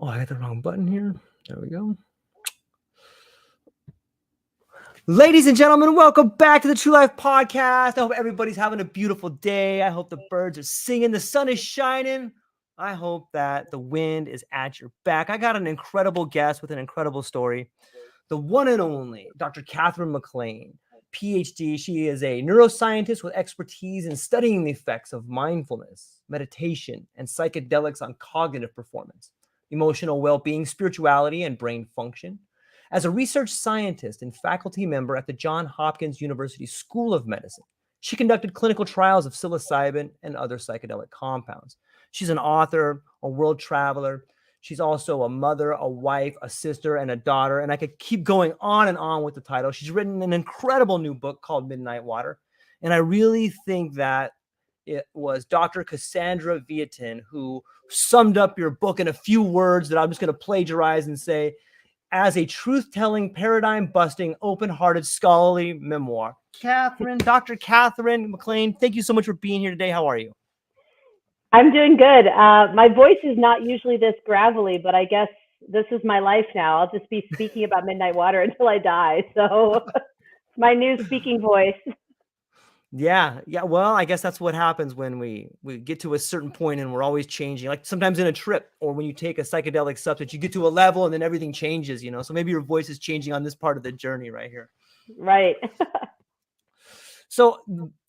Oh, I hit the wrong button here. There we go. Ladies and gentlemen, welcome back to the True Life Podcast. I hope everybody's having a beautiful day. I hope the birds are singing, the sun is shining. I hope that the wind is at your back. I got an incredible guest with an incredible story. The one and only Dr. Katherine MacLean, PhD. She is a neuroscientist with expertise in studying the effects of mindfulness, meditation, and psychedelics on cognitive performance, emotional well-being, spirituality, and brain function. As a research scientist and faculty member at the Johns Hopkins University School of Medicine, she conducted clinical trials of psilocybin and other psychedelic compounds. She's an author, a world traveler. She's also a mother, a wife, a sister, and a daughter. And I could keep going on and on with the title. She's written an incredible new book called Midnight Water. And I really think that it was Dr. Cassandra Viatin who summed up your book in a few words that I'm just going to plagiarize and say, as a truth-telling, paradigm-busting, open-hearted, scholarly memoir. Dr. Katherine MacLean, thank you so much for being here today. How are you? I'm doing good. My voice is not usually this gravelly, but I guess this is my life now. I'll just be speaking about Midnight Water until I die. So my new speaking voice. Yeah. Well, I guess that's what happens when we get to a certain point and we're always changing. Like sometimes in a trip or when you take a psychedelic substance, you get to a level and then everything changes, you know? So maybe your voice is changing on this part of the journey right here. Right. So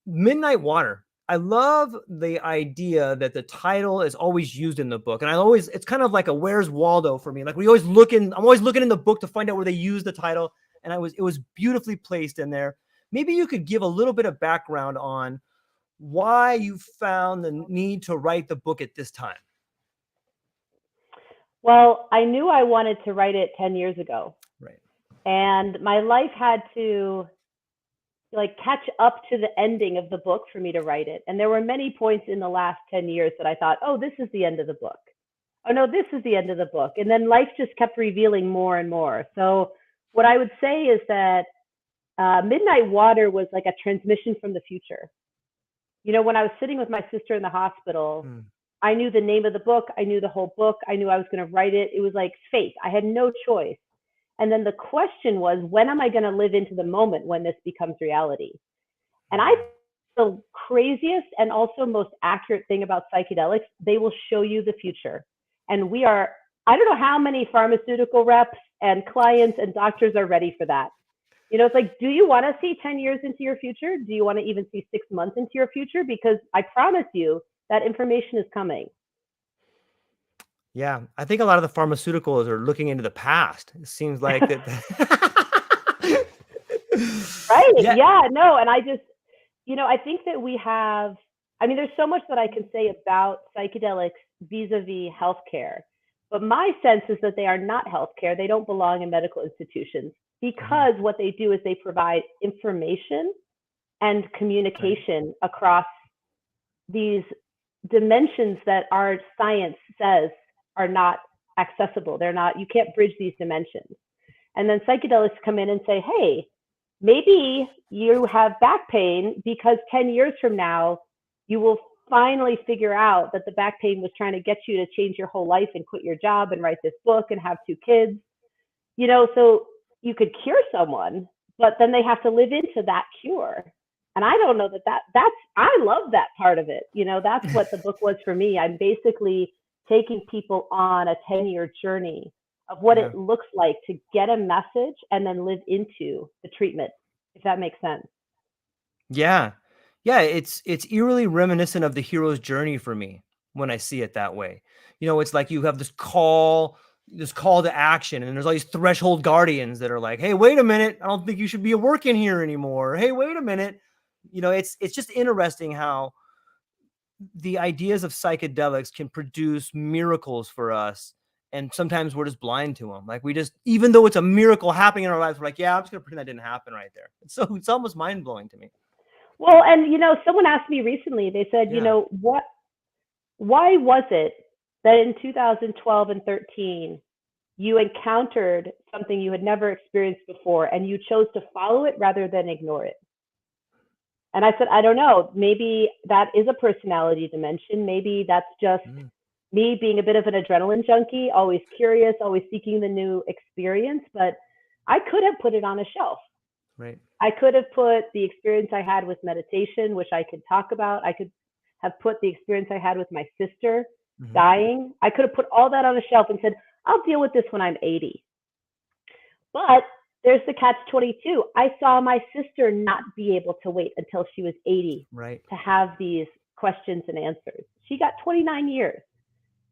Midnight Water. I love the idea that the title is always used in the book. And it's kind of like a Where's Waldo for me. Like I'm always looking in the book to find out where they use the title. And it was beautifully placed in there. Maybe you could give a little bit of background on why you found the need to write the book at this time. Well, I knew I wanted to write it 10 years ago. Right. And my life had to catch up to the ending of the book for me to write it. And there were many points in the last 10 years that I thought, oh, this is the end of the book. Oh, no, this is the end of the book. And then life just kept revealing more and more. So what I would say is that Midnight Water was like a transmission from the future. You know, when I was sitting with my sister in the hospital, I knew the name of the book. I knew the whole book. I knew I was going to write it. It was like fate. I had no choice. And then the question was, when am I going to live into the moment when this becomes reality? And I think the craziest and also most accurate thing about psychedelics, they will show you the future. And I don't know how many pharmaceutical reps and clients and doctors are ready for that. You know, it's like, do you want to see 10 years into your future? Do you want to even see 6 months into your future? Because I promise you that information is coming. Yeah, I think a lot of the pharmaceuticals are looking into the past. It seems like that. Right. Yeah, no. And I just, I think that there's so much that I can say about psychedelics vis-a-vis healthcare. But my sense is that they are not healthcare. They don't belong in medical institutions. Because what they do is they provide information and communication across these dimensions that our science says are not accessible. You can't bridge these dimensions. And then psychedelics come in and say, hey, maybe you have back pain because 10 years from now, you will finally figure out that the back pain was trying to get you to change your whole life and quit your job and write this book and have 2 kids. So you could cure someone, but then they have to live into that cure. And I don't know I love that part of it. That's what the book was for me. I'm basically taking people on a 10-year journey of what it looks like to get a message and then live into the treatment, if that makes sense. Yeah. Yeah. It's eerily reminiscent of the hero's journey for me when I see it that way. It's like you have this call to action, and there's all these threshold guardians that are like, hey, wait a minute, I don't think you should be working here anymore. Hey, wait a minute. It's just interesting how the ideas of psychedelics can produce miracles for us. And sometimes we're just blind to them. Like even though it's a miracle happening in our lives, we're like, yeah, I'm just going to pretend that didn't happen right there. So it's almost mind blowing to me. Well, and, someone asked me recently, they said, why was it that in 2012 and 13, you encountered something you had never experienced before and you chose to follow it rather than ignore it? And I said, I don't know. Maybe that is a personality dimension. Maybe that's just me being a bit of an adrenaline junkie, always curious, always seeking the new experience, but I could have put it on a shelf. Right. I could have put the experience I had with meditation, which I could talk about. I could have put the experience I had with my sister dying. I could have put all that on a shelf and said, I'll deal with this when I'm 80. But there's the catch-22. I saw my sister not be able to wait until she was 80 to have these questions and answers. She got 29 years.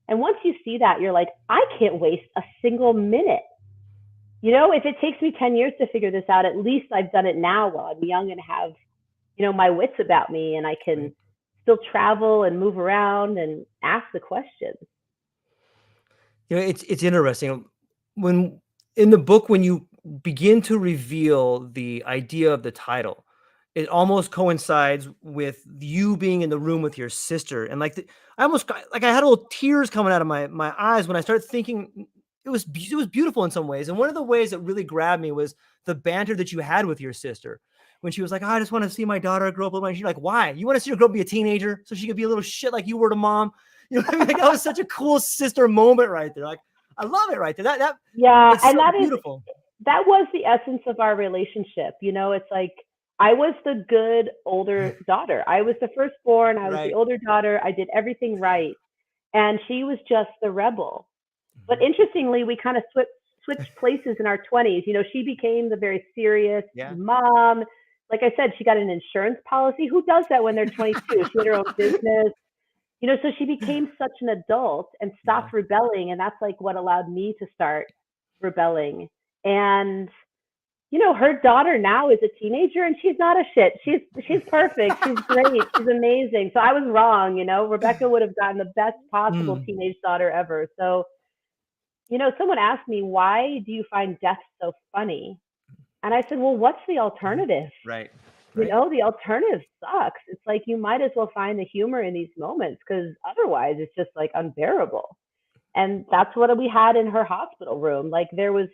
And once you see that, you're like, I can't waste a single minute. You know, if it takes me 10 years to figure this out, at least I've done it now while I'm young and have, you know, my wits about me, and I can still travel and move around and ask the questions. You know, it's interesting. When in the book, when you begin to reveal the idea of the title, it almost coincides with you being in the room with your sister. And like, I almost got, like, I had little tears coming out of my eyes when I started thinking. It was beautiful in some ways. And one of the ways that really grabbed me was the banter that you had with your sister when she was like, oh, I just want to see my daughter grow up. And she's like, why? You want to see her grow up, be a teenager so she could be a little shit like you were to mom? You know what I mean? Like, that was such a cool sister moment right there. Like, I love it right there. Yeah. And so that beautiful. That was the essence of our relationship. You know, it's like, I was the good older daughter. I was the firstborn. I was the older daughter. I did everything right. And she was just the rebel. But interestingly, we kind of switched places in our 20s. You know, she became the very serious mom. Like I said, she got an insurance policy. Who does that when they're 22? She had her own business. You know, so she became such an adult and stopped rebelling. And that's like what allowed me to start rebelling. And, you know, her daughter now is a teenager and she's not a shit. She's perfect. She's great. She's amazing. So I was wrong. You know, Rebecca would have gotten the best possible teenage daughter ever. So, you know, someone asked me, why do you find death so funny? And I said, well, what's the alternative? Right. You know, the alternative sucks. It's like, you might as well find the humor in these moments, because otherwise it's just like unbearable. And that's what we had in her hospital room. Like, there was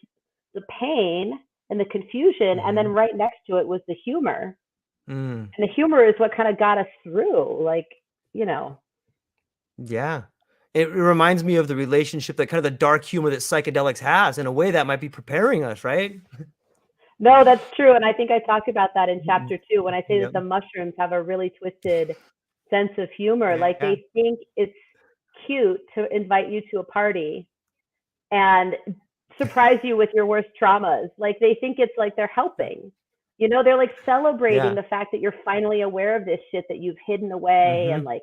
the pain and the confusion, and then right next to it was the humor. And the humor is what kind of got us through, like, you know. Yeah. It reminds me of the relationship, that kind of the dark humor that psychedelics has. In a way, that might be preparing us, right? No, that's true. And I think I talked about that in chapter 2, when I say that the mushrooms have a really twisted sense of humor. Like, they think it's cute to invite you to a party and surprise you with your worst traumas. Like, they think it's like they're helping. You know, they're like celebrating the fact that you're finally aware of this shit that you've hidden away and like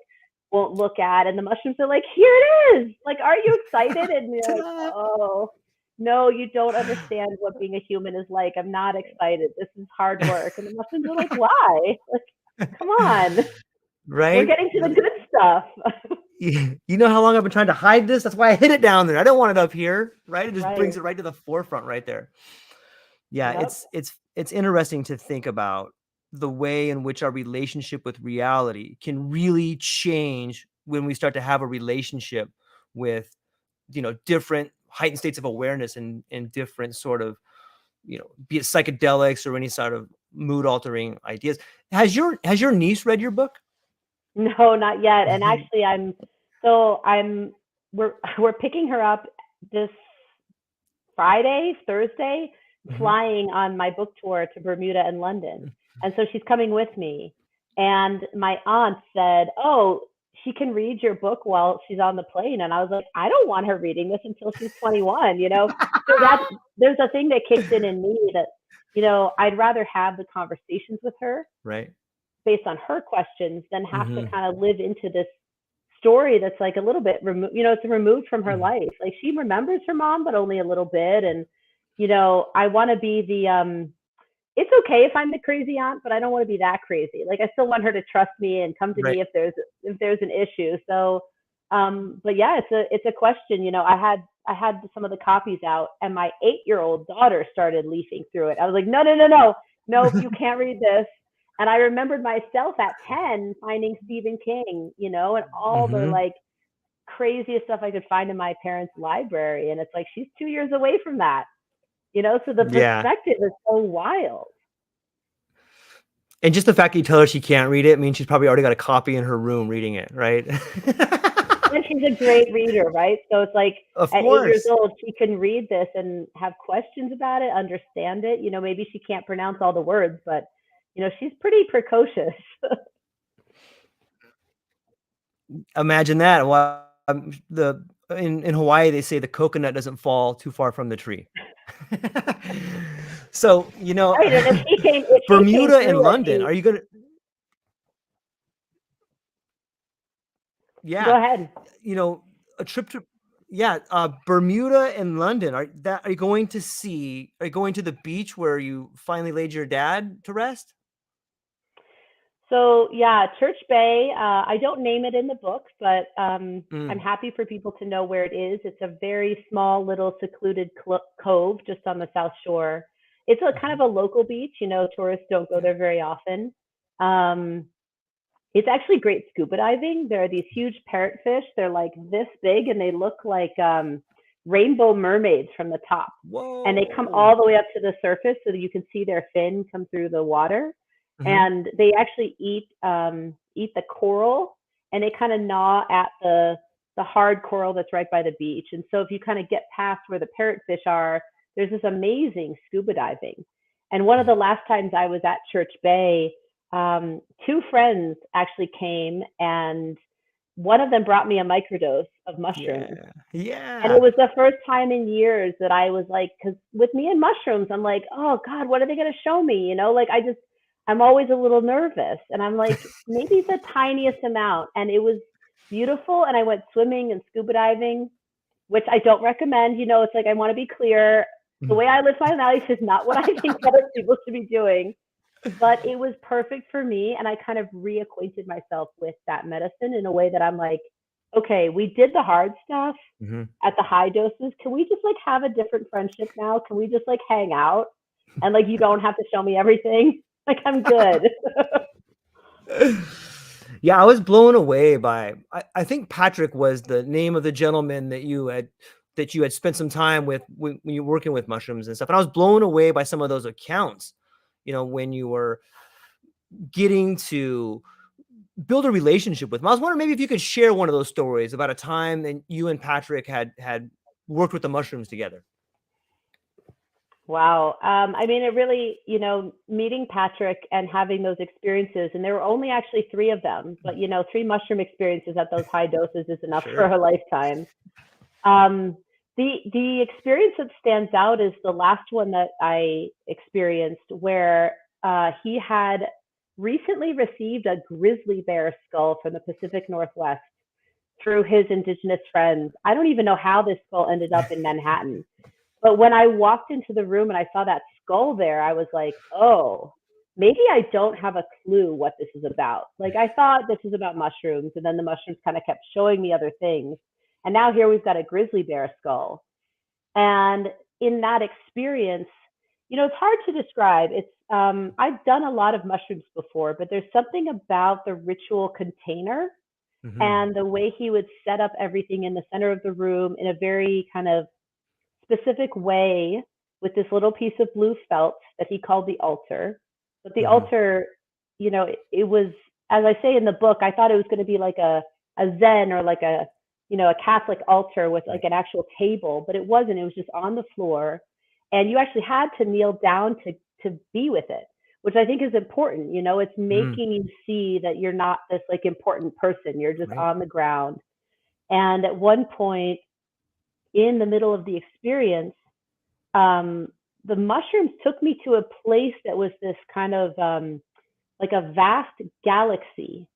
won't look at. And the mushrooms are like, here it is. Like, are you excited? And you're like, oh, no, you don't understand what being a human is like. I'm not excited. This is hard work. And the mushrooms are like, why? Like, come on. Right. We're getting to the good stuff. You know how long I've been trying to hide this? That's why I hid it down there. I don't want it up here. Right. It just brings it right to the forefront right there. Yeah. It's interesting to think about the way in which our relationship with reality can really change when we start to have a relationship with, you know, different heightened states of awareness and different sort of, you know, be it psychedelics or any sort of mood altering ideas. Has your niece read your book? No, not yet. And actually we're picking her up this Thursday, flying on my book tour to Bermuda and London. And so she's coming with me. And my aunt said, oh, she can read your book while she's on the plane. And I was like, I don't want her reading this until she's 21, you know? So there's a thing that kicks in me that, you know, I'd rather have the conversations with her based on her questions than have to kind of live into this story that's like a little bit removed, you know, it's removed from her life. Like, she remembers her mom, but only a little bit. And, you know, I want to be it's okay if I'm the crazy aunt, but I don't want to be that crazy. Like, I still want her to trust me and come to me if there's an issue. So, but yeah, it's a question. You know, I had some of the copies out, and my 8-year-old daughter started leafing through it. I was like, no, you can't read this. And I remembered myself at 10 finding Stephen King, you know, and all the like craziest stuff I could find in my parents' library. And it's like, she's 2 years away from that. You know, so the perspective is so wild. And just the fact that you tell her she can't read it means she's probably already got a copy in her room reading it, right? And she's a great reader, right? So it's like Of at 8 years course. old, she can read this and have questions about it, understand it. Maybe she can't pronounce all the words, but she's pretty precocious. Imagine that. Well, in Hawaii, they say the coconut doesn't fall too far from the tree. So, Right, and if she came Bermuda and through at London, 8, are you gonna go yeah, ahead. a trip to Bermuda and London, are you going to the beach where you finally laid your dad to rest? So yeah, Church Bay. I don't name it in the book, but I'm Mm, happy for people to know where it is. It's a very small, little secluded cove just on the south shore. It's a kind mhm, of a local beach. Tourists don't go yeah. there very often. Um, it's actually great scuba diving. There are these huge parrotfish. They're like this big, and they look like rainbow mermaids from the top. And they come Whoa. all the way up to the surface so that you can see their fin come through the water. Mhm, And they actually eat the coral, and they kind of gnaw at the hard coral that's right by the beach. And so if you kind of get past where the parrotfish are, there's this amazing scuba diving. And one of mm, the last times I was at Church Bay, two friends actually came, and one of them brought me a microdose of mushrooms. yeah, And it yeah. was the first time in years that I was like, because with me and mushrooms, I'm like, oh God, what are they going to show me? Like I'm always a little nervous. And I'm like, maybe the tiniest amount. And it was beautiful. And I went swimming and scuba diving, which I don't recommend. It's like, I want to be clear. The way I live my life is not what I think other people should be doing. But it was perfect for me. And I kind of reacquainted myself with that medicine in a way that I'm like, okay, we did the hard stuff Mhm. at the high doses. Can we just like have a different friendship now? Can we just like hang out? And like, you don't have to show me everything. Like, I'm good. Yeah, I was blown away by I think Patrick was the name of the gentleman that you had spent some time with when you were working with mushrooms and stuff, and I was blown away by some of those accounts, when you were getting to build a relationship with him. I was wondering maybe if you could share one of those stories about a time that you and Patrick had worked with the mushrooms together. Wow. I mean, it really, meeting Patrick and having those experiences, and there were only actually three of them, but, three mushroom experiences at those high doses is enough for Sure. a lifetime. Um, the experience that stands out is the last one that I experienced, where he had recently received a grizzly bear skull from the Pacific Northwest through his indigenous friends. I don't even know how this skull ended up in Manhattan, but when I walked into the room and I saw that skull there, I was like, oh, maybe I don't have a clue what this is about. Like, I thought this was about mushrooms, and then the mushrooms kind of kept showing me other things. And now here we've got a grizzly bear skull. And in that experience, it's hard to describe. I've done a lot of mushrooms before, but there's something about the ritual container Mhm. and the way he would set up everything in the center of the room in a very kind of specific way with this little piece of blue felt that he called the altar. But the Mhm. altar, it was, as I say in the book, I thought it was going to be like a Zen or like a Catholic altar with like Right. an actual table, but it wasn't. It was just on the floor. And you actually had to kneel down to be with it, which I think is important. It's Mhm. making you see that you're not this like important person. You're just Right. on the ground. And at one point in the middle of the experience, um, the mushrooms took me to a place that was this kind of like a vast galaxy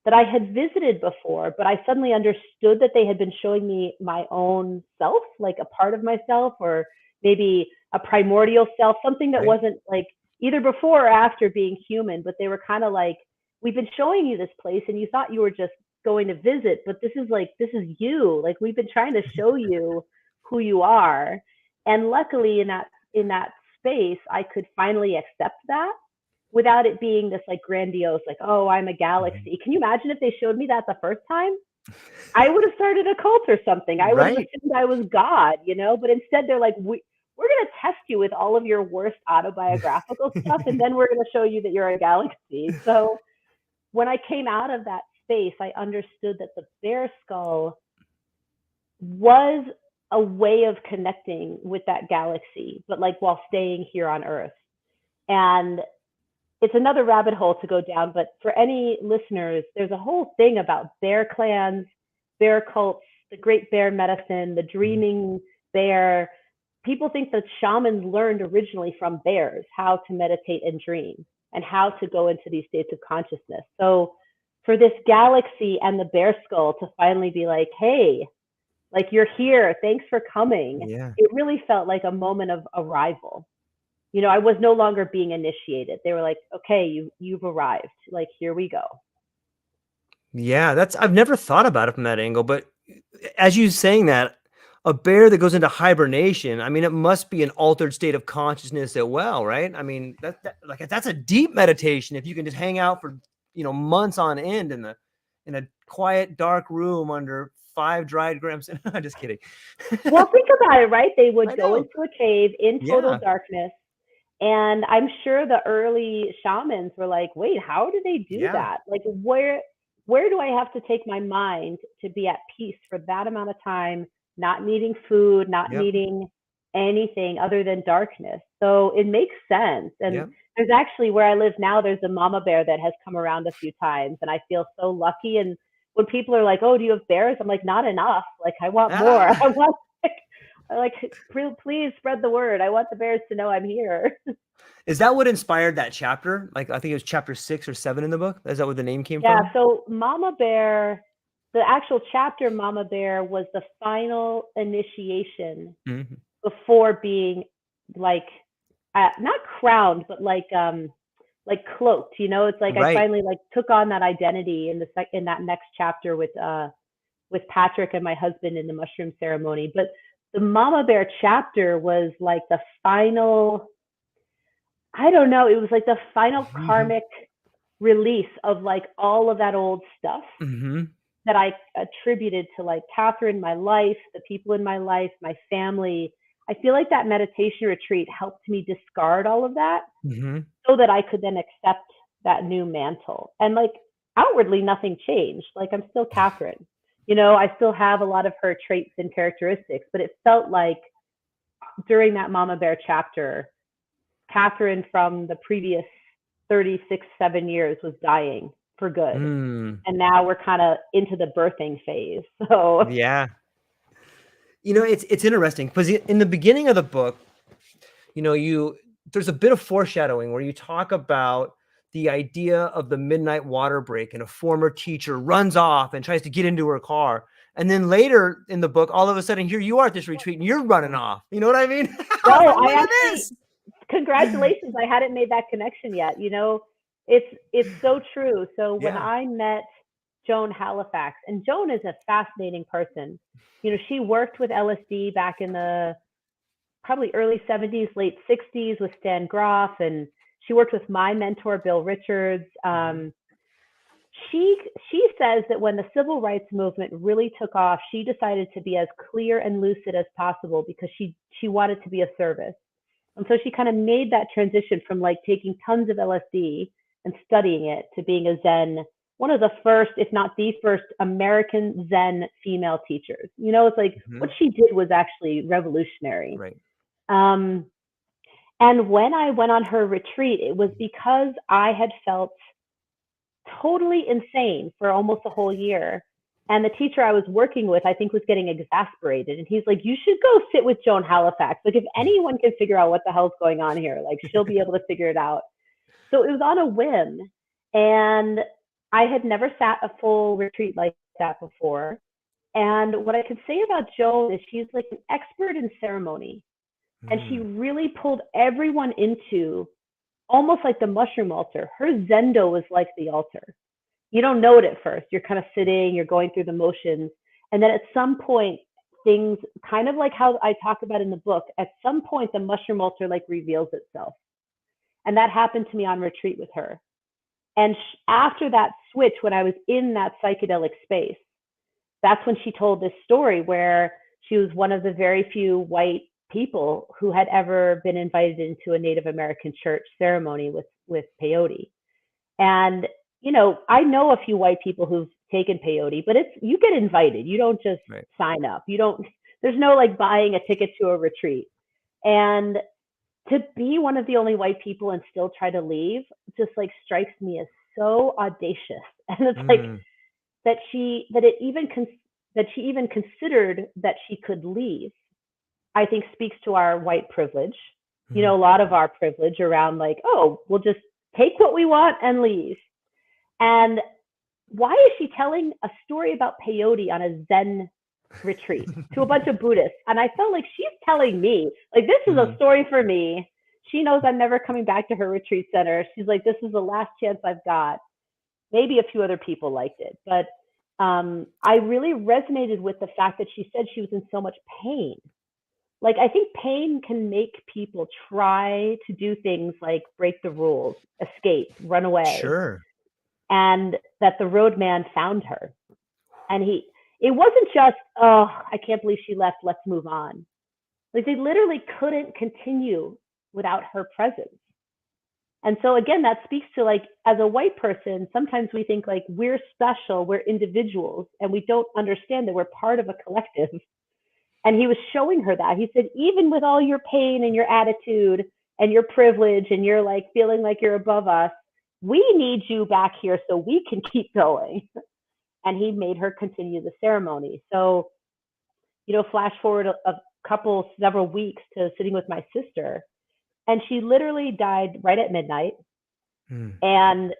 that I had visited before, but I suddenly understood that they had been showing me my own self, like a part of myself, or maybe a primordial self, something that Right. wasn't like either before or after being human, but they were kind of like, we've been showing you this place and you thought you were just going to visit, but this is you. Like, we've been trying to show you who you are. And luckily in that space, I could finally accept that without it being this like grandiose, like, oh, I'm a Mhm. galaxy. Can you imagine if they showed me that the first time? I would have started a cult or something. I would have Right. assumed I was God. But instead, they're like, we're going to test you with all of your worst autobiographical stuff, and then we're going to show you that you're a galaxy. So when I came out of that space, I understood that the bear skull was a way of connecting with that galaxy, but like while staying here on Earth. And it's another rabbit hole to go down, but for any listeners, there's a whole thing about bear clans, bear cults, the great bear medicine, the dreaming bear. People think that shamans learned originally from bears how to meditate and dream and how to go into these states of consciousness. So for this galaxy and the bear skull to finally be like, hey, like you're here, thanks for coming. Yeah. It really felt like a moment of arrival. You know, I was no longer being initiated. They were like, okay, you've arrived. Like, here we go. Yeah, I've never thought about it from that angle, but as you saying that, a bear that goes into hibernation, I mean, it must be an altered state of consciousness as well, right? I mean, that's a deep meditation if you can just hang out for, months on end in a quiet, dark room under 5 dried grams. I'm just kidding. Well, think about it, right? They would go into a cave in total darkness. And I'm sure the early shamans were like, wait, how do they do that? Like, where do I have to take my mind to be at peace for that amount of time, not needing food, not needing anything other than darkness? So it makes sense. And there's actually, where I live now, there's a mama bear that has come around a few times, and I feel so lucky. And when people are like, oh, do you have bears? I'm like, not enough. Like, I want more. I want, please spread the word. I want the bears to know I'm here. Is that what inspired that chapter? Like, I think it was chapter 6 or 7 in the book. Is that where the name came from? Yeah. So Mama Bear, the actual chapter Mama Bear was the final initiation before being like, not crowned, but like cloaked. You know, it's like I finally like took on that identity in that next chapter with Patrick and my husband in the mushroom ceremony. But the Mama Bear chapter was like the final, I don't know, it was like the final karmic release of like all of that old stuff that I attributed to like Katherine, my life, the people in my life, my family. I feel like that meditation retreat helped me discard all of that so that I could then accept that new mantle. And like outwardly, nothing changed. Like I'm still Katherine. You know, I still have a lot of her traits and characteristics, but it felt like during that Mama Bear chapter, Katherine from the previous 36, 7 years was dying for good. And now we're kind of into the birthing phase. So yeah. You know, it's interesting because in the beginning of the book, there's a bit of foreshadowing where you talk about the idea of the midnight water break, and a former teacher runs off and tries to get into her car. And then later in the book, all of a sudden, here you are at this retreat and you're running off. You know what I mean? Congratulations. I hadn't made that connection yet. You know, it's so true. So when I met Joan Halifax, and Joan is a fascinating person. You know, she worked with LSD back in the probably early 70s, late 60s with Stan Groff, and she worked with my mentor, Bill Richards. She says that when the civil rights movement really took off, she decided to be as clear and lucid as possible because she wanted to be of service. And so she kind of made that transition from like taking tons of LSD and studying it to being a Zen, one of the first, if not the first, American Zen female teachers. You know, it's like what she did was actually revolutionary. Right. And when I went on her retreat, it was because I had felt totally insane for almost a whole year. And the teacher I was working with, I think, was getting exasperated. And he's like, you should go sit with Joan Halifax. Like, if anyone can figure out what the hell's going on here, like, she'll be able to figure it out. So it was on a whim. And I had never sat a full retreat like that before. And what I can say about Joan is she's like an expert in ceremony. And she really pulled everyone into almost like the mushroom altar. Her Zendo was like the altar. You don't know it at first. You're kind of sitting, you're going through the motions. And then at some point, things kind of like how I talk about in the book, at some point, the mushroom altar like reveals itself. And that happened to me on retreat with her. And after that switch, when I was in that psychedelic space, that's when she told this story where she was one of the very few white people who had ever been invited into a Native American church ceremony with peyote. And, you know, I know a few white people who've taken peyote, but you get invited. You don't just sign up. There's no like buying a ticket to a retreat. And to be one of the only white people and still try to leave just like strikes me as so audacious. And it's like that she even considered that she could leave, I think speaks to our white privilege. A lot of our privilege around like, oh, we'll just take what we want and leave. And why is she telling a story about peyote on a Zen retreat to a bunch of Buddhists? And I felt like she's telling me, like, this is a story for me. She knows I'm never coming back to her retreat center. She's like, this is the last chance I've got. Maybe a few other people liked it, but I really resonated with the fact that she said she was in so much pain. Like, I think pain can make people try to do things like break the rules, escape, run away. Sure. And that the roadman found her. And it wasn't just, oh, I can't believe she left, let's move on. Like, they literally couldn't continue without her presence. And so again, that speaks to like, as a white person, sometimes we think like we're special, we're individuals, and we don't understand that we're part of a collective. And he was showing her that. He said, even with all your pain and your attitude and your privilege and you're like feeling like you're above us, we need you back here so we can keep going. And he made her continue the ceremony. So, flash forward several weeks to sitting with my sister, and she literally died right at midnight. And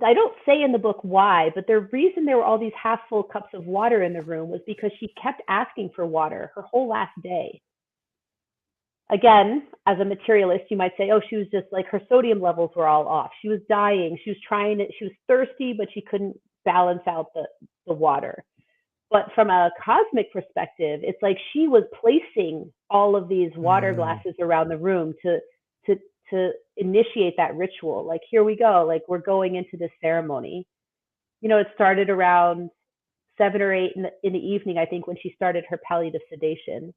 I don't say in the book why, but the reason there were all these half full cups of water in the room was because she kept asking for water her whole last day. Again, as a materialist, you might say, oh, she was just like, her sodium levels were all off. She was dying. She was thirsty, but she couldn't balance out the water. But from a cosmic perspective, it's like she was placing all of these water glasses around the room to initiate that ritual. Like, here we go. Like, we're going into this ceremony. It started around 7 or 8 in the evening, I think, when she started her palliative sedation.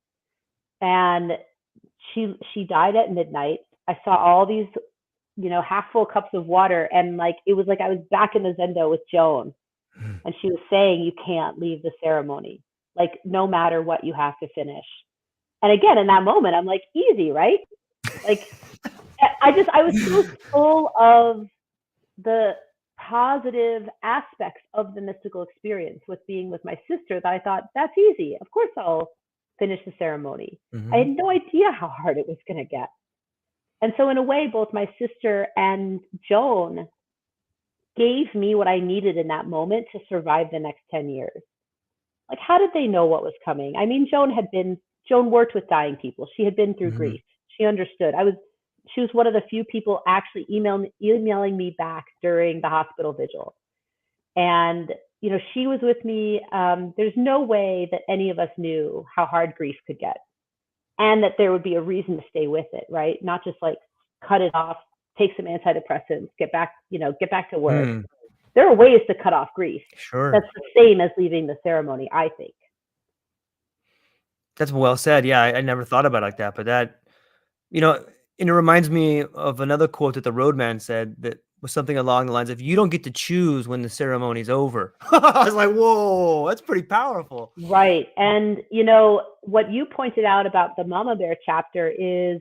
And she died at midnight. I saw all these, half full cups of water. And like, it was like I was back in the Zendo with Joan. And she was saying, you can't leave the ceremony. Like, no matter what, you have to finish. And again, in that moment, I'm like, easy, right? Like, I was so full of the positive aspects of the mystical experience with being with my sister that I thought, that's easy. Of course, I'll finish the ceremony. I had no idea how hard it was going to get. And so in a way, both my sister and Joan gave me what I needed in that moment to survive the next 10 years. Like, how did they know what was coming? I mean, Joan worked with dying people. She had been through grief. She understood. She was one of the few people actually emailing me back during the hospital vigil. And, she was with me. There's no way that any of us knew how hard grief could get, and that there would be a reason to stay with it, right? Not just like cut it off, take some antidepressants, get back to work. There are ways to cut off grief. Sure. That's the same as leaving the ceremony, I think. That's well said. Yeah, I never thought about it like that, but that, and it reminds me of another quote that the roadman said that was something along the lines of, you don't get to choose when the ceremony's over. I was like, whoa, that's pretty powerful. Right. And, what you pointed out about the Mama Bear chapter is,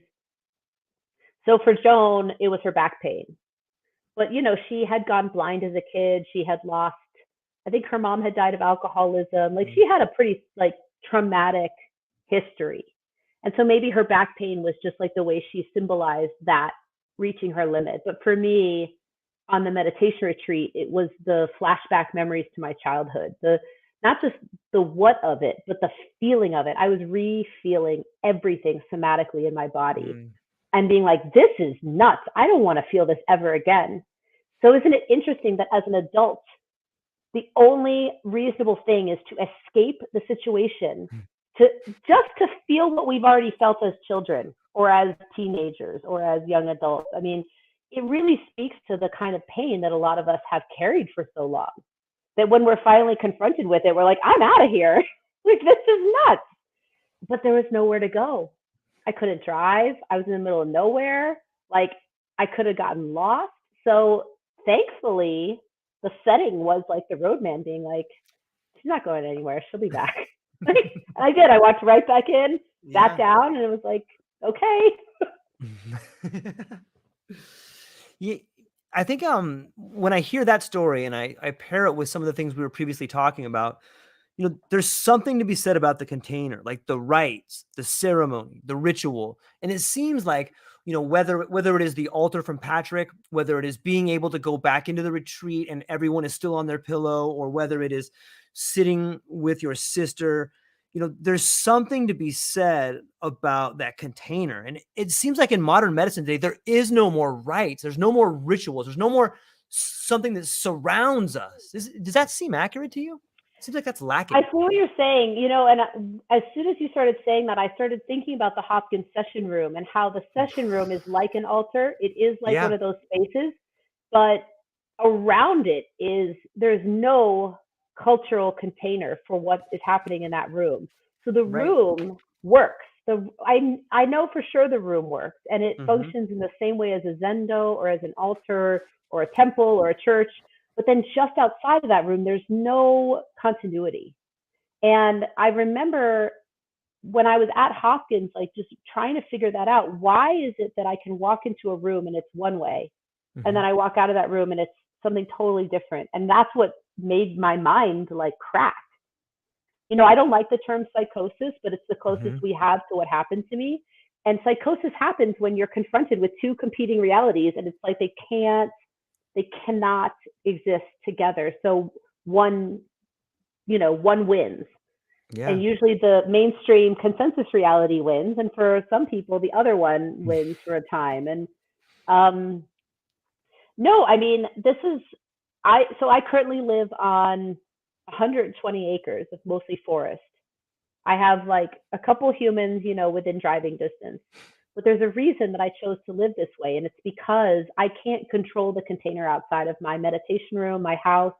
so for Joan, it was her back pain. But, she had gone blind as a kid. She had lost, I think her mom had died of alcoholism. Like, she had a pretty, like, traumatic history. And so maybe her back pain was just like the way she symbolized that reaching her limit. But for me, on the meditation retreat, it was the flashback memories to my childhood, not just the what of it, but the feeling of it. I was re-feeling everything somatically in my body and being like, this is nuts. I don't want to feel this ever again. So isn't it interesting that as an adult, the only reasonable thing is to escape the situation, to feel what we've already felt as children or as teenagers or as young adults. I mean, it really speaks to the kind of pain that a lot of us have carried for so long, that when we're finally confronted with it, we're like, I'm out of here. Like, this is nuts. But there was nowhere to go. I couldn't drive. I was in the middle of nowhere. Like, I could have gotten lost. So thankfully, the setting was like the roadman being like, she's not going anywhere. She'll be back. And I did. I walked right back in, sat down, and it was like, okay. Yeah, I think when I hear that story and I pair it with some of the things we were previously talking about, there's something to be said about the container, like the rites, the ceremony, the ritual. And it seems like, whether it is the altar from Patrick, whether it is being able to go back into the retreat and everyone is still on their pillow, or whether it is sitting with your sister, there's something to be said about that container. And it seems like in modern medicine today, there is no more rites. There's no more rituals. There's no more something that surrounds us. Does that seem accurate to you? It seems like that's lacking. I see what you're saying, and as soon as you started saying that, I started thinking about the Hopkins session room and how the session room is like an altar. It is like one of those spaces, but around it there's no cultural container for what is happening in that room. So the room works. I know for sure the room works, and it functions in the same way as a zendo or as an altar or a temple or a church. But then just outside of that room, there's no continuity. And I remember when I was at Hopkins, like just trying to figure that out. Why is it that I can walk into a room and it's one way, and then I walk out of that room and it's something totally different? And that's what made my mind like crack. I don't like the term psychosis, but it's the closest we have to what happened to me. And psychosis happens when you're confronted with two competing realities, and it's like they cannot exist together. So one wins. Yeah. And usually the mainstream consensus reality wins. And for some people, the other one wins for a time. And no, I mean, I currently live on 120 acres of mostly forest. I have like a couple humans, within driving distance. But there's a reason that I chose to live this way. And it's because I can't control the container outside of my meditation room, my house,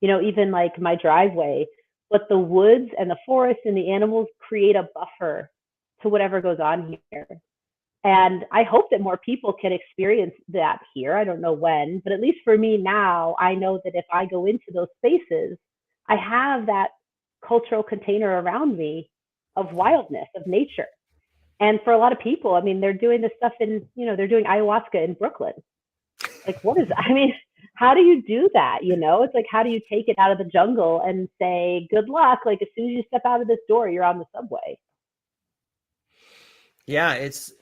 even like my driveway. But the woods and the forest and the animals create a buffer to whatever goes on here. And I hope that more people can experience that here. I don't know when, but at least for me now, I know that if I go into those spaces, I have that cultural container around me of wildness, of nature. And for a lot of people, I mean, they're doing this stuff they're doing ayahuasca in Brooklyn. Like, how do you do that? It's like, how do you take it out of the jungle and say, good luck? Like, as soon as you step out of this door, you're on the subway. Yeah, it's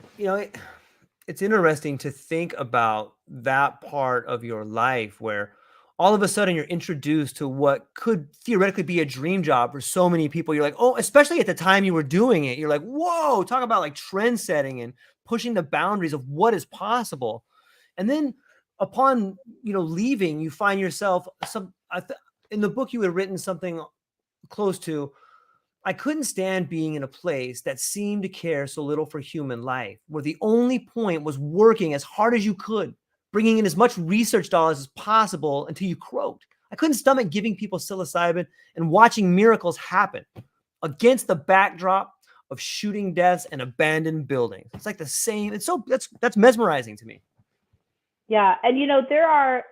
interesting to think about that part of your life where all of a sudden you're introduced to what could theoretically be a dream job for so many people. You're like, oh, especially at the time you were doing it, you're like, whoa, talk about like trend setting and pushing the boundaries of what is possible. And then upon, leaving, you find yourself in the book you had written something close to, I couldn't stand being in a place that seemed to care so little for human life, where the only point was working as hard as you could, bringing in as much research dollars as possible until you croaked. I couldn't stomach giving people psilocybin and watching miracles happen against the backdrop of shooting deaths and abandoned buildings. It's like the same. That's mesmerizing to me. Yeah. And, there are,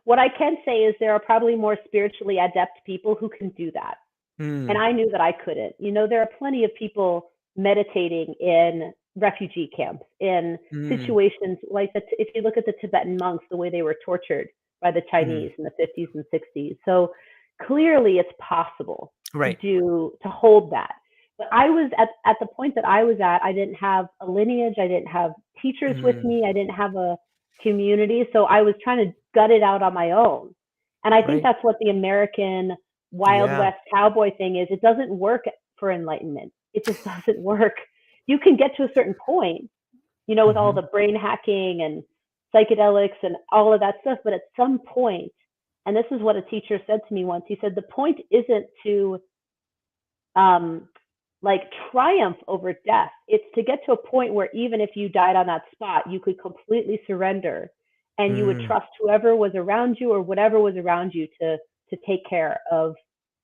what I can say is there are probably more spiritually adept people who can do that. And I knew that I couldn't. There are plenty of people meditating in refugee camps, in situations like that. If you look at the Tibetan monks, the way they were tortured by the Chinese in the 50s and 60s. So clearly it's possible to hold that. But I was at the point that I was at, I didn't have a lineage. I didn't have teachers with me. I didn't have a community. So I was trying to gut it out on my own. And I think that's what the American Wild West cowboy thing is. It doesn't work for enlightenment. It just doesn't work. You can get to a certain point, with all the brain hacking and psychedelics and all of that stuff. But at some point, and this is what a teacher said to me once, he said, the point isn't to triumph over death. It's to get to a point where even if you died on that spot, you could completely surrender and you would trust whoever was around you or whatever was around you to take care of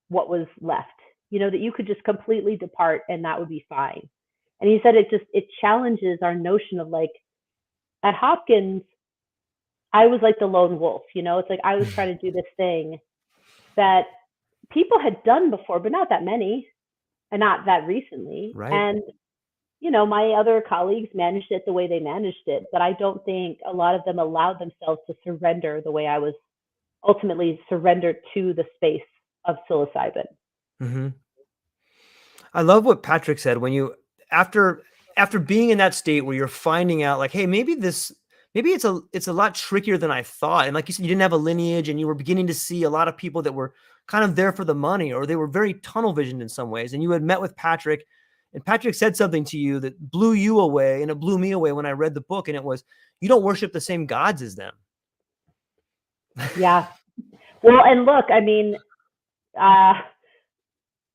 what was left, that you could just completely depart and that would be fine. And he said it challenges our notion of like, at Hopkins, I was like the lone wolf, you know, it's like I was trying to do this thing that people had done before, but not that many and not that recently. Right. And, you know, my other colleagues managed it the way they managed it, but I don't think a lot of them allowed themselves to surrender the way I was ultimately surrendered to the space of psilocybin. Mm-hmm. I love what Patrick said when you, after being in that state where you're finding out like, hey, maybe it's a lot trickier than I thought. And like you said, you didn't have a lineage and you were beginning to see a lot of people that were kind of there for the money, or they were very tunnel visioned in some ways. And you had met with Patrick, and Patrick said something to you that blew you away, and it blew me away when I read the book. And it was, you don't worship the same gods as them. Yeah. Well, and look, I mean,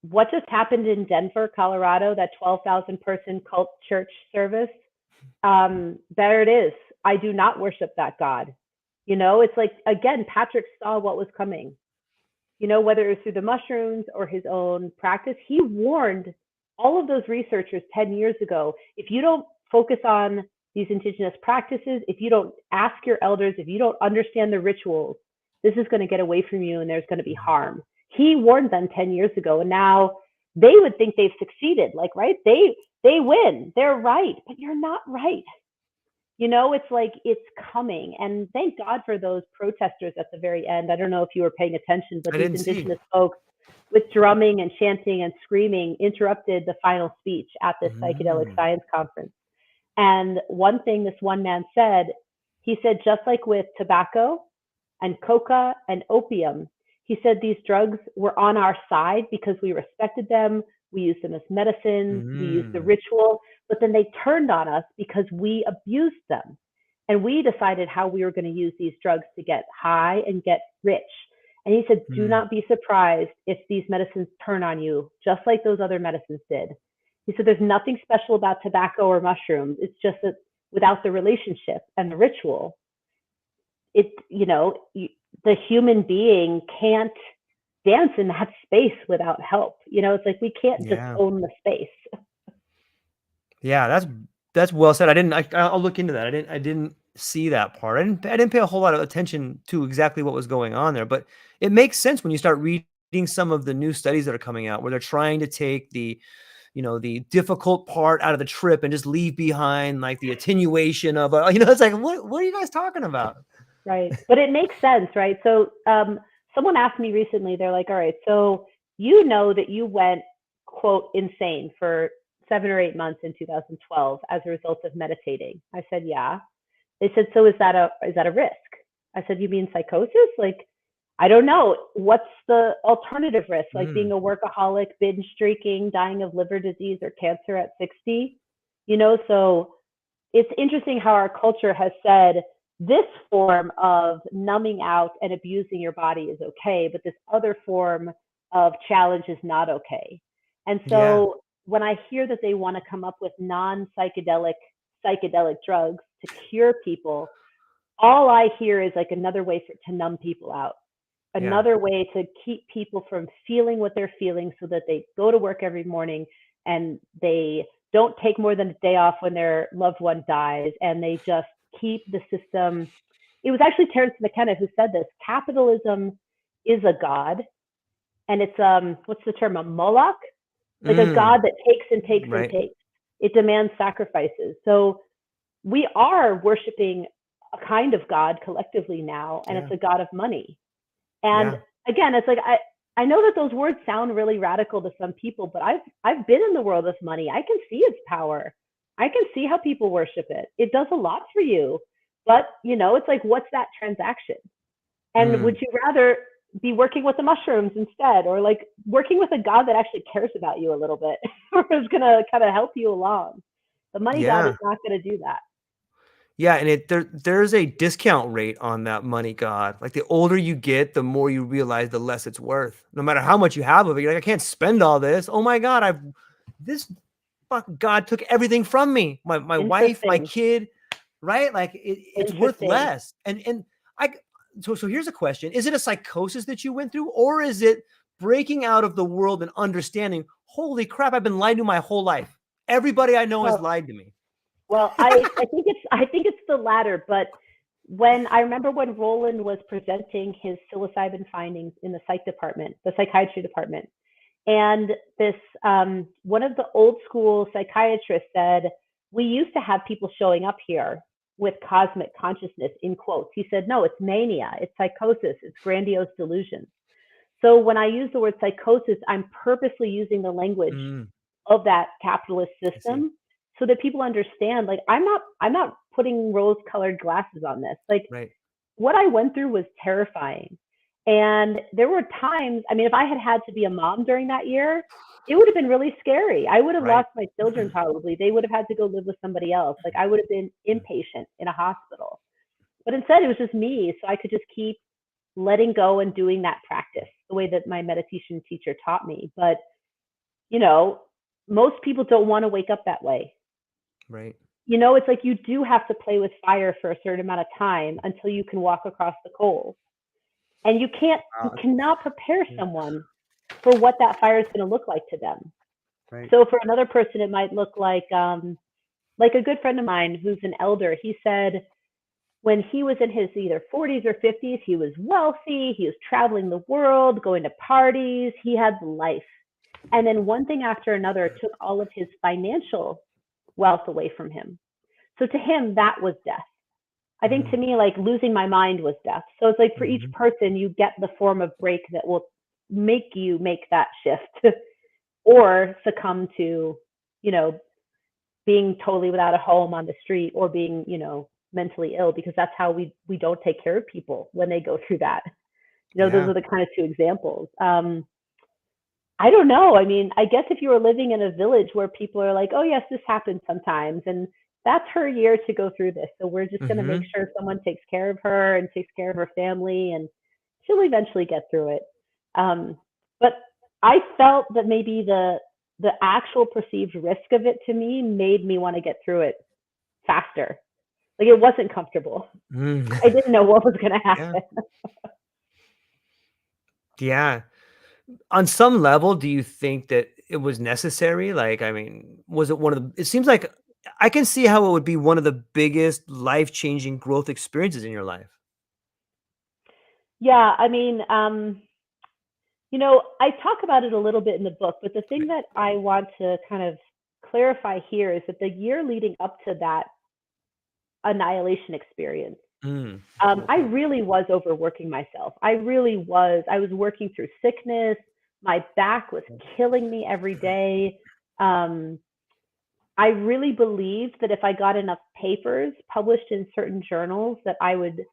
what just happened in Denver, Colorado, that 12,000 person cult church service, there it is. I do not worship that God. You know, it's like, again, Patrick saw what was coming. You know, whether it was through the mushrooms or his own practice, he warned all of those researchers 10 years ago, if you don't focus on these indigenous practices, if you don't ask your elders, if you don't understand the rituals, this is going to get away from you and there's going to be harm. He warned them 10 years ago, and now they would think they've succeeded. Like, right? They win. They're right, but you're not right. You know, it's like it's coming. And thank God for those protesters at the very end. I don't know if you were paying attention, but these indigenous folks with drumming and chanting and screaming interrupted the final speech at this psychedelic science conference. And one thing this one man said, he said, just like with tobacco and coca and opium, he said these drugs were on our side because we respected them. We used them as medicine. We used the ritual, but then they turned on us because we abused them. And we decided how we were going to use these drugs to get high and get rich. And he said, do not be surprised if these medicines turn on you, just like those other medicines did. He said, there's nothing special about tobacco or mushrooms. It's just that without the relationship and the ritual, it, you know, the human being can't dance in that space without help. You know, it's like we can't just own the space. Yeah, that's well said. I'll look into that. I didn't see that part. I didn't pay a whole lot of attention to exactly what was going on there, but it makes sense when you start reading some of the new studies that are coming out where they're trying to take the, you know, the difficult part out of the trip and just leave behind like the attenuation of, you know, it's like, what are you guys talking about? Right. But it makes sense, right? So someone asked me recently, they're like, all right, so you know that you went, quote, insane for 7 or 8 months in 2012 as a result of meditating. I said, yeah. They said, so is that a risk? I said, you mean psychosis? Like, I don't know. What's the alternative risk? Like being a workaholic, binge drinking, dying of liver disease or cancer at 60? You know, so it's interesting how our culture has said this form of numbing out and abusing your body is okay, but this other form of challenge is not okay. And so when I hear that they want to come up with non-psychedelic drugs to cure people, all I hear is like another way to numb people out, another way to keep people from feeling what they're feeling so that they go to work every morning and they don't take more than a day off when their loved one dies, and they just keep the system. It was actually Terence McKenna who said this: capitalism is a god, and it's what's the term, a Moloch, like a god that takes and takes and takes. It demands sacrifices. So we are worshiping a kind of god collectively now, and it's a god of money. And again, it's like I know that those words sound really radical to some people, but I've been in the world of money. I can see its power. I can see how people worship it. It does a lot for you, but you know, it's like, what's that transaction? And would you rather be working with the mushrooms instead, or like working with a god that actually cares about you a little bit, or is going to kind of help you along? The money god is not going to do that. Yeah, and there's a discount rate on that money god. Like the older you get, the more you realize the less it's worth. No matter how much you have of it, you're like, I can't spend all this. Oh my God, this fucking god took everything from me. My wife, my kid, right? Like it's worth less. So here's a question. Is it a psychosis that you went through, or is it breaking out of the world and understanding, holy crap, I've been lied to my whole life. Everybody I know has lied to me. Well, I think it's the latter, but when I remember when Roland was presenting his psilocybin findings in the psychiatry department, and this one of the old school psychiatrists said, we used to have people showing up here with cosmic consciousness, in quotes. He said, no, it's mania, it's psychosis, it's grandiose delusions. So when I use the word psychosis, I'm purposely using the language of that capitalist system so that people understand, like, I'm not putting rose-colored glasses on this. Like, what I went through was terrifying. And there were times, I mean, if I had had to be a mom during that year, it would have been really scary. I would have lost my children probably. They would have had to go live with somebody else. Like, I would have been inpatient in a hospital. But instead, it was just me. So I could just keep letting go and doing that practice the way that my meditation teacher taught me. But, you know, most people don't want to wake up that way. Right. You know, it's like you do have to play with fire for a certain amount of time until you can walk across the coals. And you cannot prepare someone for what that fire is going to look like to them. Right. So for another person, it might look like a good friend of mine who's an elder. He said when he was in his either 40s or 50s, he was wealthy. He was traveling the world, going to parties. He had life. And then one thing after another took all of his financial wealth away from him. So to him, that was death. I think to me, like, losing my mind was death. So it's like for each person, you get the form of break that will make you make that shift or succumb to, you know, being totally without a home on the street or being, you know, mentally ill, because that's how we don't take care of people when they go through that. You know, those are the kind of two examples. I don't know. I mean, I guess if you were living in a village where people are like, oh, yes, this happens sometimes, and that's her year to go through this. So we're just going to make sure someone takes care of her and takes care of her family, and she'll eventually get through it. But I felt that maybe the actual perceived risk of it to me made me want to get through it faster. Like, it wasn't comfortable. I didn't know what was going to happen. Yeah. On some level, do you think that it was necessary? Like, I mean, was it it seems like I can see how it would be one of the biggest life-changing growth experiences in your life. Yeah, I mean, you know, I talk about it a little bit in the book, but the thing that I want to kind of clarify here is that the year leading up to that annihilation experience, I really was overworking myself. I was working through sickness. My back was killing me every day. I really believed that if I got enough papers published in certain journals, that I would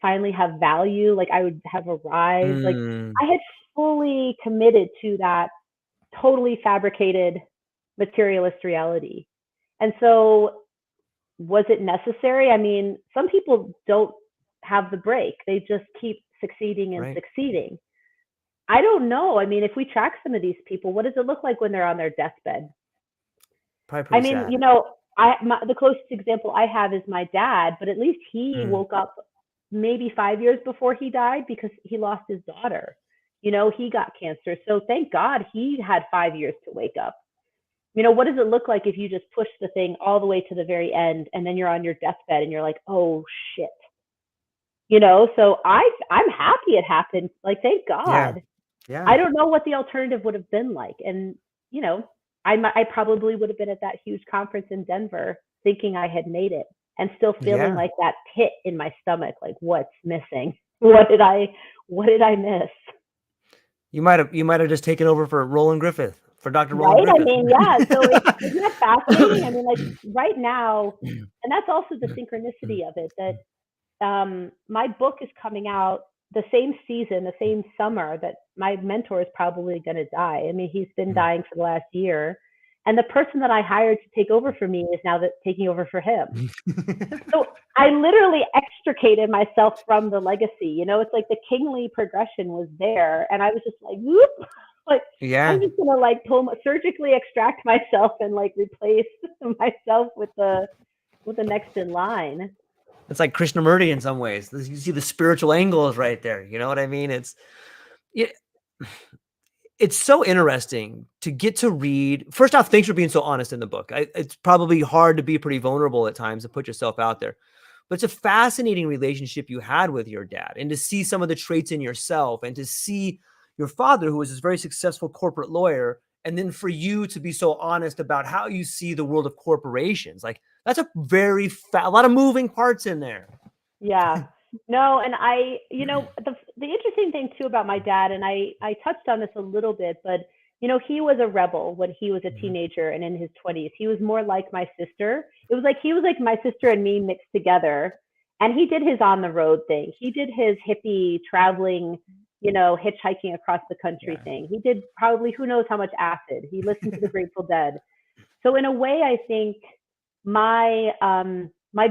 finally have value, like I would have arrived. Like, I had fully committed to that totally fabricated materialist reality. And so was it necessary? I mean, some people don't have the break. They just keep succeeding and succeeding. I don't know. I mean, if we track some of these people, what does it look like when they're on their deathbed? Probably I mean, sad. you know, the closest example I have is my dad, but at least he woke up maybe 5 years before he died because he lost his daughter. You know, he got cancer. So thank God he had 5 years to wake up. You know, what does it look like if you just push the thing all the way to the very end and then you're on your deathbed and you're like, oh shit. You know, so I'm happy it happened. Like, thank God. Yeah. I don't know what the alternative would have been like. And, you know, I probably would have been at that huge conference in Denver thinking I had made it and still feeling like that pit in my stomach. Like, what's missing? What did I miss? You might have just taken over for Roland Griffith, for Dr. Roland Griffith. I mean, yeah. So isn't that fascinating? I mean, like, right now, and that's also the synchronicity of it, that my book is coming out the same season, the same summer that my mentor is probably going to die. I mean, he's been dying for the last year. And the person that I hired to take over for me is now taking over for him. So I literally extricated myself from the legacy. You know, it's like the kingly progression was there. And I was just like, whoop, like, I'm just going to like surgically extract myself and like replace myself with the next in line. It's like Krishnamurti in some ways. You see the spiritual angles right there. You know what I mean? It's so interesting to get to read. First off, thanks for being so honest in the book. It's probably hard to be pretty vulnerable at times and put yourself out there. but it's a fascinating relationship you had with your dad, and to see some of the traits in yourself, and to see your father, who was this very successful corporate lawyer, and then for you to be so honest about how you see the world of corporations. Like, that's a lot of moving parts in there. Yeah. No, and the interesting thing too about my dad, and I touched on this a little bit, but he was a rebel when he was a teenager and in his 20s. He was more like my sister. It was like he was like my sister and me mixed together. And he did his on the road thing. He did his hippie traveling, hitchhiking across the country thing. He did probably who knows how much acid. He listened to the Grateful Dead. So in a way, I think my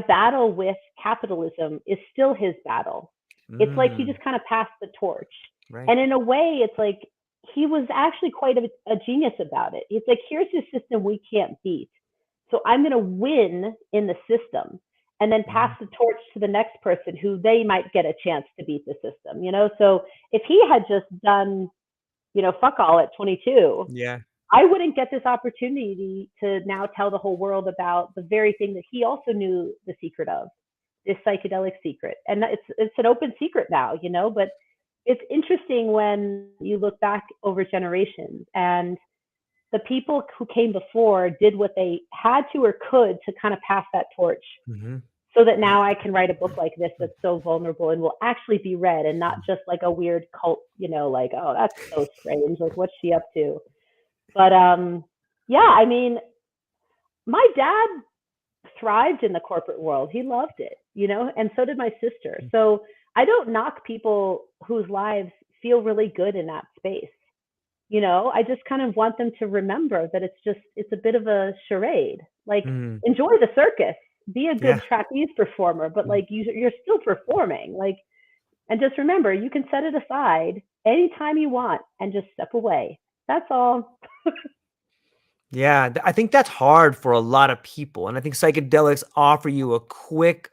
battle with capitalism is still his battle. It's like he just kind of passed the torch. Right. And in a way, it's like he was actually quite a genius about it. It's like, here's a system we can't beat. So I'm going to win in the system and then pass the torch to the next person who they might get a chance to beat the system, So if he had just done, fuck all at 22, I wouldn't get this opportunity to now tell the whole world about the very thing that he also knew the secret of, this psychedelic secret. And it's an open secret now, but it's interesting when you look back over generations, and the people who came before did what they had to or could to kind of pass that torch, so that now I can write a book like this that's so vulnerable and will actually be read, and not just like a weird cult, like, oh, that's so strange, like what's she up to? But I mean, my dad thrived in the corporate world. He loved it, and so did my sister. So I don't knock people whose lives feel really good in that space. I just kind of want them to remember that it's a bit of a charade. Like, enjoy the circus, be a good trapeze performer, but like you're still performing. Like, and just remember, you can set it aside anytime you want and just step away. That's all. Yeah, I think that's hard for a lot of people. And I think psychedelics offer you a quick,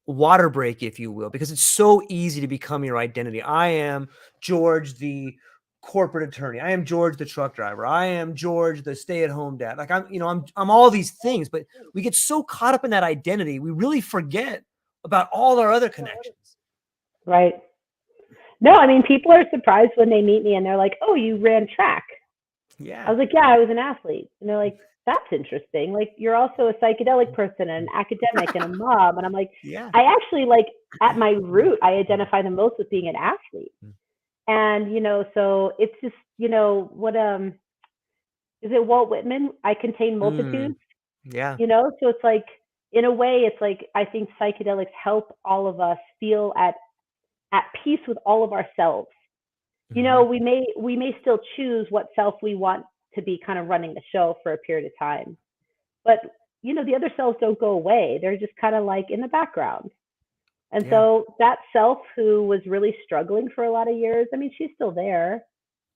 water break, if you will, because it's so easy to become your identity. I am George, the corporate attorney. I am George, the truck driver. I am George, the stay-at-home dad. Like, I'm all these things, but we get so caught up in that identity, we really forget about all our other connections. Right. No, I mean, people are surprised when they meet me and they're like, oh, you ran track. Yeah. I was like, yeah, I was an athlete. And they're like, that's interesting. Like, you're also a psychedelic person and an academic and a mom. And I'm like, I actually, like, at my root, I identify the most with being an athlete. And, so it's just, what, is it Walt Whitman? I contain multitudes. Yeah. So it's like, in a way, it's like, I think psychedelics help all of us feel at peace with all of ourselves. We may still choose what self we want to be kind of running the show for a period of time, but the other selves don't go away. They're just kind of like in the background. And so that self who was really struggling for a lot of years, I mean, she's still there.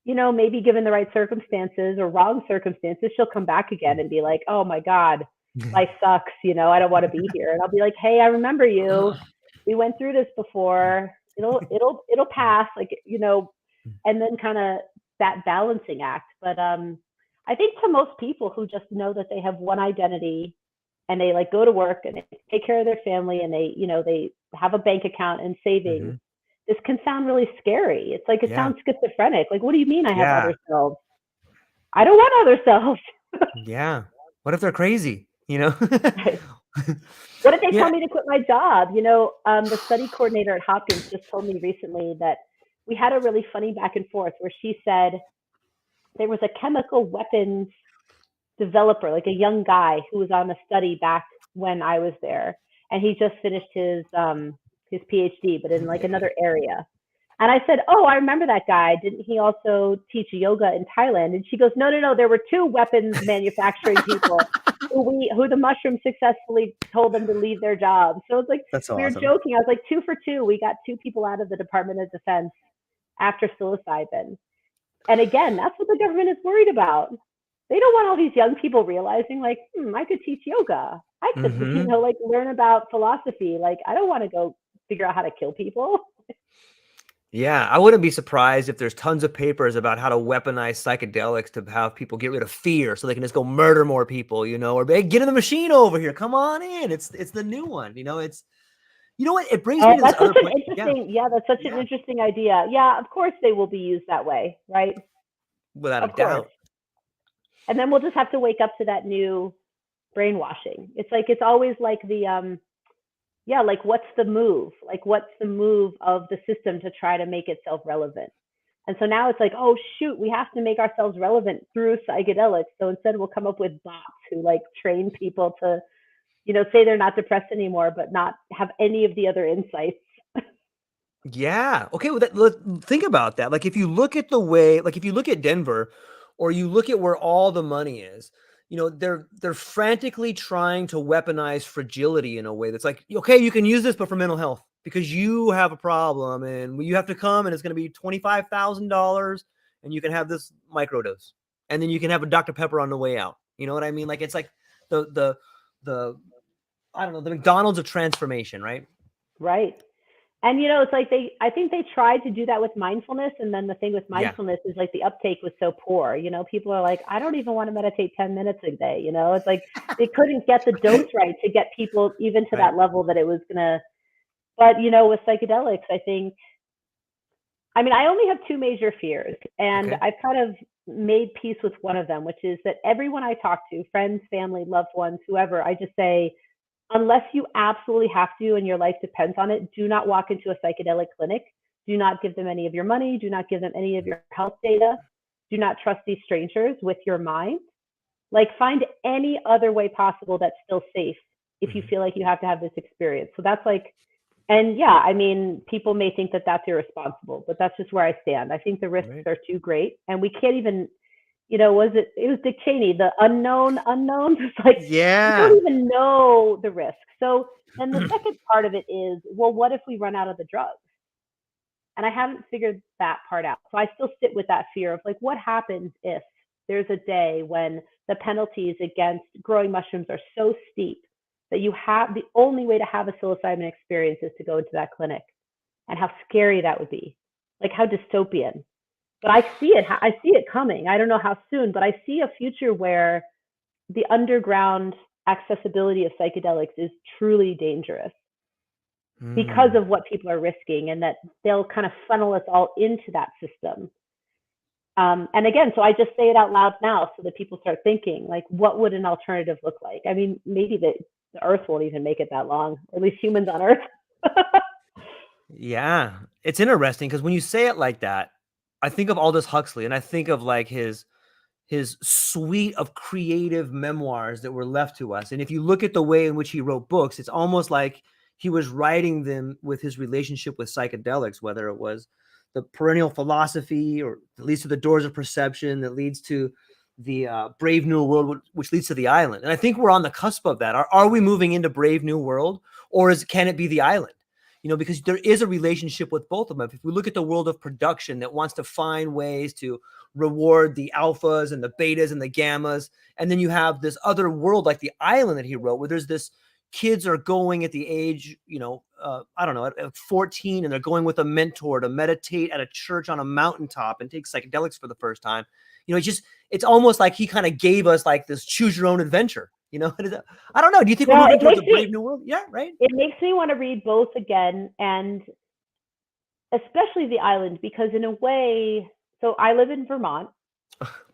Maybe given the right circumstances or wrong circumstances, she'll come back again and be like, oh my God, life sucks. I don't want to be here. And I'll be like, hey, I remember you. We went through this before. It'll pass. Like, and then kind of that balancing act. But I think to most people who just know that they have one identity and they like go to work and they take care of their family and they have a bank account and savings, this can sound really scary. It's like, it sounds schizophrenic. Like, what do you mean I have other selves? I don't want other selves. Yeah. What if they're crazy? What if they tell me to quit my job? The study coordinator at Hopkins just told me recently that we had a really funny back and forth where she said there was a chemical weapons developer, like a young guy who was on a study back when I was there. And he just finished his PhD, but in like another area. And I said, oh, I remember that guy. Didn't he also teach yoga in Thailand? And she goes, no. There were two weapons manufacturing people who the mushroom successfully told them to leave their jobs. So it's like, that's we awesome. were joking. I was like, 2 for 2. We got 2 people out of the Department of Defense after psilocybin. And again, that's what the government is worried about. They don't want all these young people realizing like, I could teach yoga. I could, learn about philosophy. Like, I don't want to go figure out how to kill people. Yeah, I wouldn't be surprised if there's tons of papers about how to weaponize psychedelics to have people get rid of fear so they can just go murder more people, or hey, get in the machine over here. Come on in. It's the new one. It's what? It brings me Oh, to this that's other such an point. Yeah. interesting, yeah, that's such an Yeah. interesting idea. Yeah, of course they will be used that way, right? Without a Of course. doubt. And then we'll just have to wake up to that new brainwashing. It's always like yeah, like what's the move? Like what's the move of the system to try to make itself relevant? And so now it's like, oh shoot, we have to make ourselves relevant through psychedelics. So instead we'll come up with bots who like train people to, say they're not depressed anymore, but not have any of the other insights. Yeah. Okay. Well, think about that. Like, if you look at if you look at Denver, or you look at where all the money is, they're frantically trying to weaponize fragility in a way that's like, okay, you can use this, but for mental health because you have a problem and you have to come and it's going to be $25,000 and you can have this microdose and then you can have a Dr. Pepper on the way out. You know what I mean? Like, it's like the I don't know, the McDonald's of transformation, right? Right. And it's like I think they tried to do that with mindfulness, and then the thing with Yeah. mindfulness is like the uptake was so poor. People are like, I don't even want to meditate 10 minutes a day. It's like they couldn't get the dose right to get people even to Right. that level that it was gonna. But with psychedelics, I think. I mean, I only have two major fears, and Okay. I've kind of made peace with one of them, which is that everyone I talk to, friends, family, loved ones, whoever, I just say, unless you absolutely have to and your life depends on it, do not walk into a psychedelic clinic. Do not give them any of your money. Do not give them any of your health data. Do not trust these strangers with your mind. Like, find any other way possible that's still safe if you feel like you have to have this experience. So that's like, and yeah, I mean, people may think that that's irresponsible, but that's just where I stand. I think the risks Right. are too great, and we can't even, it was Dick Cheney, the unknown unknowns. It's like, we Yeah. don't even know the risk. So then the second part of it is, well, what if we run out of the drugs? And I haven't figured that part out. So I still sit with that fear of like, what happens if there's a day when the penalties against growing mushrooms are so steep that you have the only way to have a psilocybin experience is to go into that clinic, and how scary that would be, like how dystopian. But I see it coming. I don't know how soon, but I see a future where the underground accessibility of psychedelics is truly dangerous because of what people are risking, and that they'll kind of funnel us all into that system. And again, so I just say it out loud now so that people start thinking, like, what would an alternative look like? I mean, maybe the Earth won't even make it that long, or at least humans on Earth. Yeah, it's interesting because when you say it like that, I think of Aldous Huxley and I think of like his suite of creative memoirs that were left to us. And if you look at the way in which he wrote books, it's almost like he was writing them with his relationship with psychedelics, whether it was the perennial philosophy or that leads to the doors of perception that leads to the Brave New World, which leads to the island. And I think we're on the cusp of that. Are we moving into Brave New World, or can it be the island? Because there is a relationship with both of them. If we look at the world of production that wants to find ways to reward the alphas and the betas and the gammas, and then you have this other world like the island that he wrote, where there's this kids are going at the age, I don't know, at 14, and they're going with a mentor to meditate at a church on a mountaintop and take psychedelics for the first time. It's almost like he kind of gave us like this choose your own adventure. I don't know. Do you think we're moving towards a Brave New World? Yeah, right. It makes me want to read both again, and especially the island, because in a way, so I live in Vermont,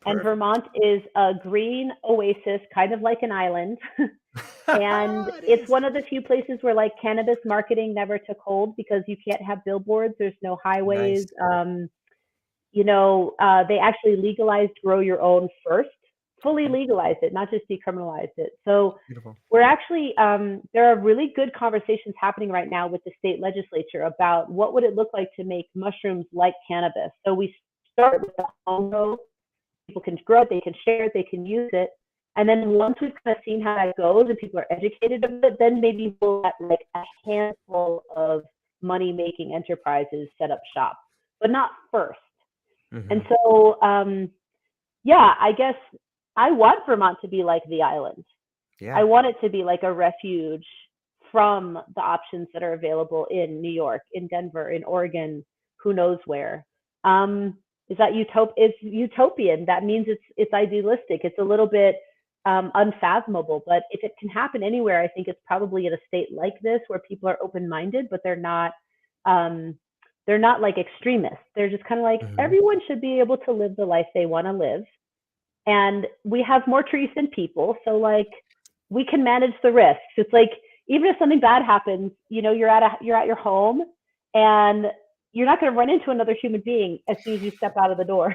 and Vermont is a green oasis, kind of like an island. And it's one of the few places where like cannabis marketing never took hold, because you can't have billboards, there's no highways. Nice. They actually legalized grow your own first, fully legalized it, not just decriminalized it. So Beautiful. we're actually, there are really good conversations happening right now with the state legislature about what would it look like to make mushrooms like cannabis. So we start with the home grow, people can grow it, they can share it, they can use it. And then once we've kind of seen how that goes and people are educated of it, then maybe we'll let like a handful of money-making enterprises set up shop, but not first. Mm-hmm. And so, I guess I want Vermont to be like the island. Yeah. I want it to be like a refuge from the options that are available in New York, in Denver, in Oregon, who knows where. Is that it's utopian. That means it's idealistic. It's a little bit unfathomable. But if it can happen anywhere, I think it's probably in a state like this where people are open-minded, but they're not like extremists. They're just kind of like, everyone should be able to live the life they want to live. And we have more trees than people. So like, we can manage the risks. It's like, even if something bad happens, you're at your home and you're not going to run into another human being as soon as you step out of the door.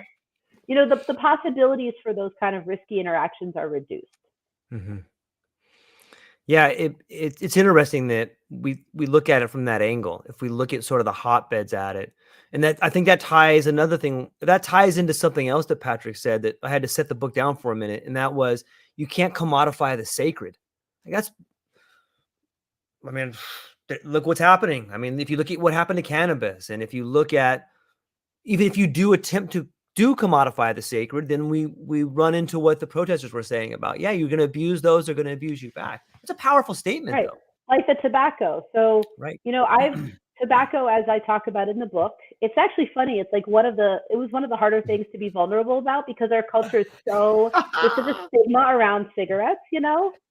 The possibilities for those kind of risky interactions are reduced. Yeah, it's interesting that we look at it from that angle. If we look at sort of the hotbeds at it, and that I think that ties into something else that Patrick said that I had to set the book down for a minute, and that was, you can't commodify the sacred. Look what's happening. I mean, if you look at what happened to cannabis, and if you look at, even if you do attempt to commodify the sacred, then we run into what the protesters were saying about, yeah, you're going to abuse those, they're going to abuse you back. It's a powerful statement, right? Though. Like the tobacco. So, right. Tobacco, as I talk about in the book, it's actually funny. It's like it was one of the harder things to be vulnerable about, because our culture is there's such a stigma around cigarettes,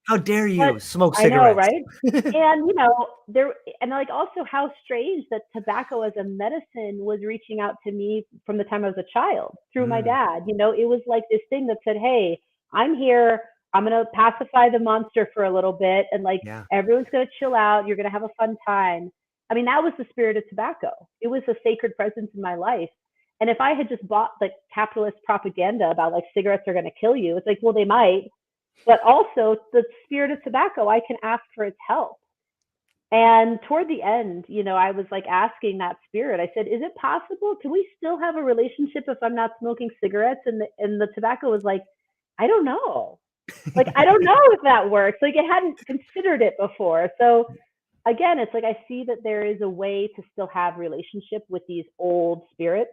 How dare you smoke cigarettes? I know, right? And also how strange that tobacco as a medicine was reaching out to me from the time I was a child through my dad. It was like this thing that said, hey, I'm here. I'm going to pacify the monster for a little bit. And everyone's going to chill out. You're going to have a fun time. I mean, that was the spirit of tobacco. It was a sacred presence in my life. And if I had just bought the capitalist propaganda about like cigarettes are going to kill you, it's like, well, they might. But also the spirit of tobacco, I can ask for its help. And toward the end, I was like asking that spirit, I said, is it possible? Can we still have a relationship if I'm not smoking cigarettes? And the tobacco was like, I don't know. Like, I don't know if that works. Like, it hadn't considered it before. So again, it's like, I see that there is a way to still have relationship with these old spirits,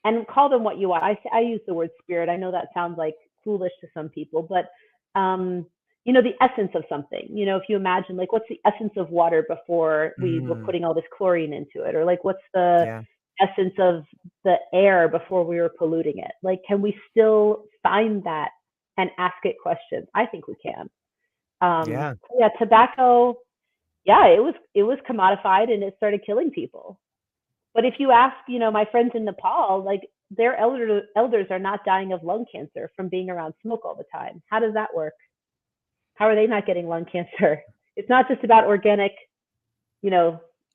and call them what you want. I use the word spirit. I know that sounds like foolish to some people, but the essence of something, if you imagine, like, what's the essence of water before we were putting all this chlorine into it? Or like, what's the essence of the air before we were polluting it? Like, can we still find that and ask it questions? I think we can. Tobacco, it was commodified and it started killing people. But if you ask, my friends in Nepal, like, their elders are not dying of lung cancer from being around smoke all the time. How does that work? How are they not getting lung cancer? It's not just about organic,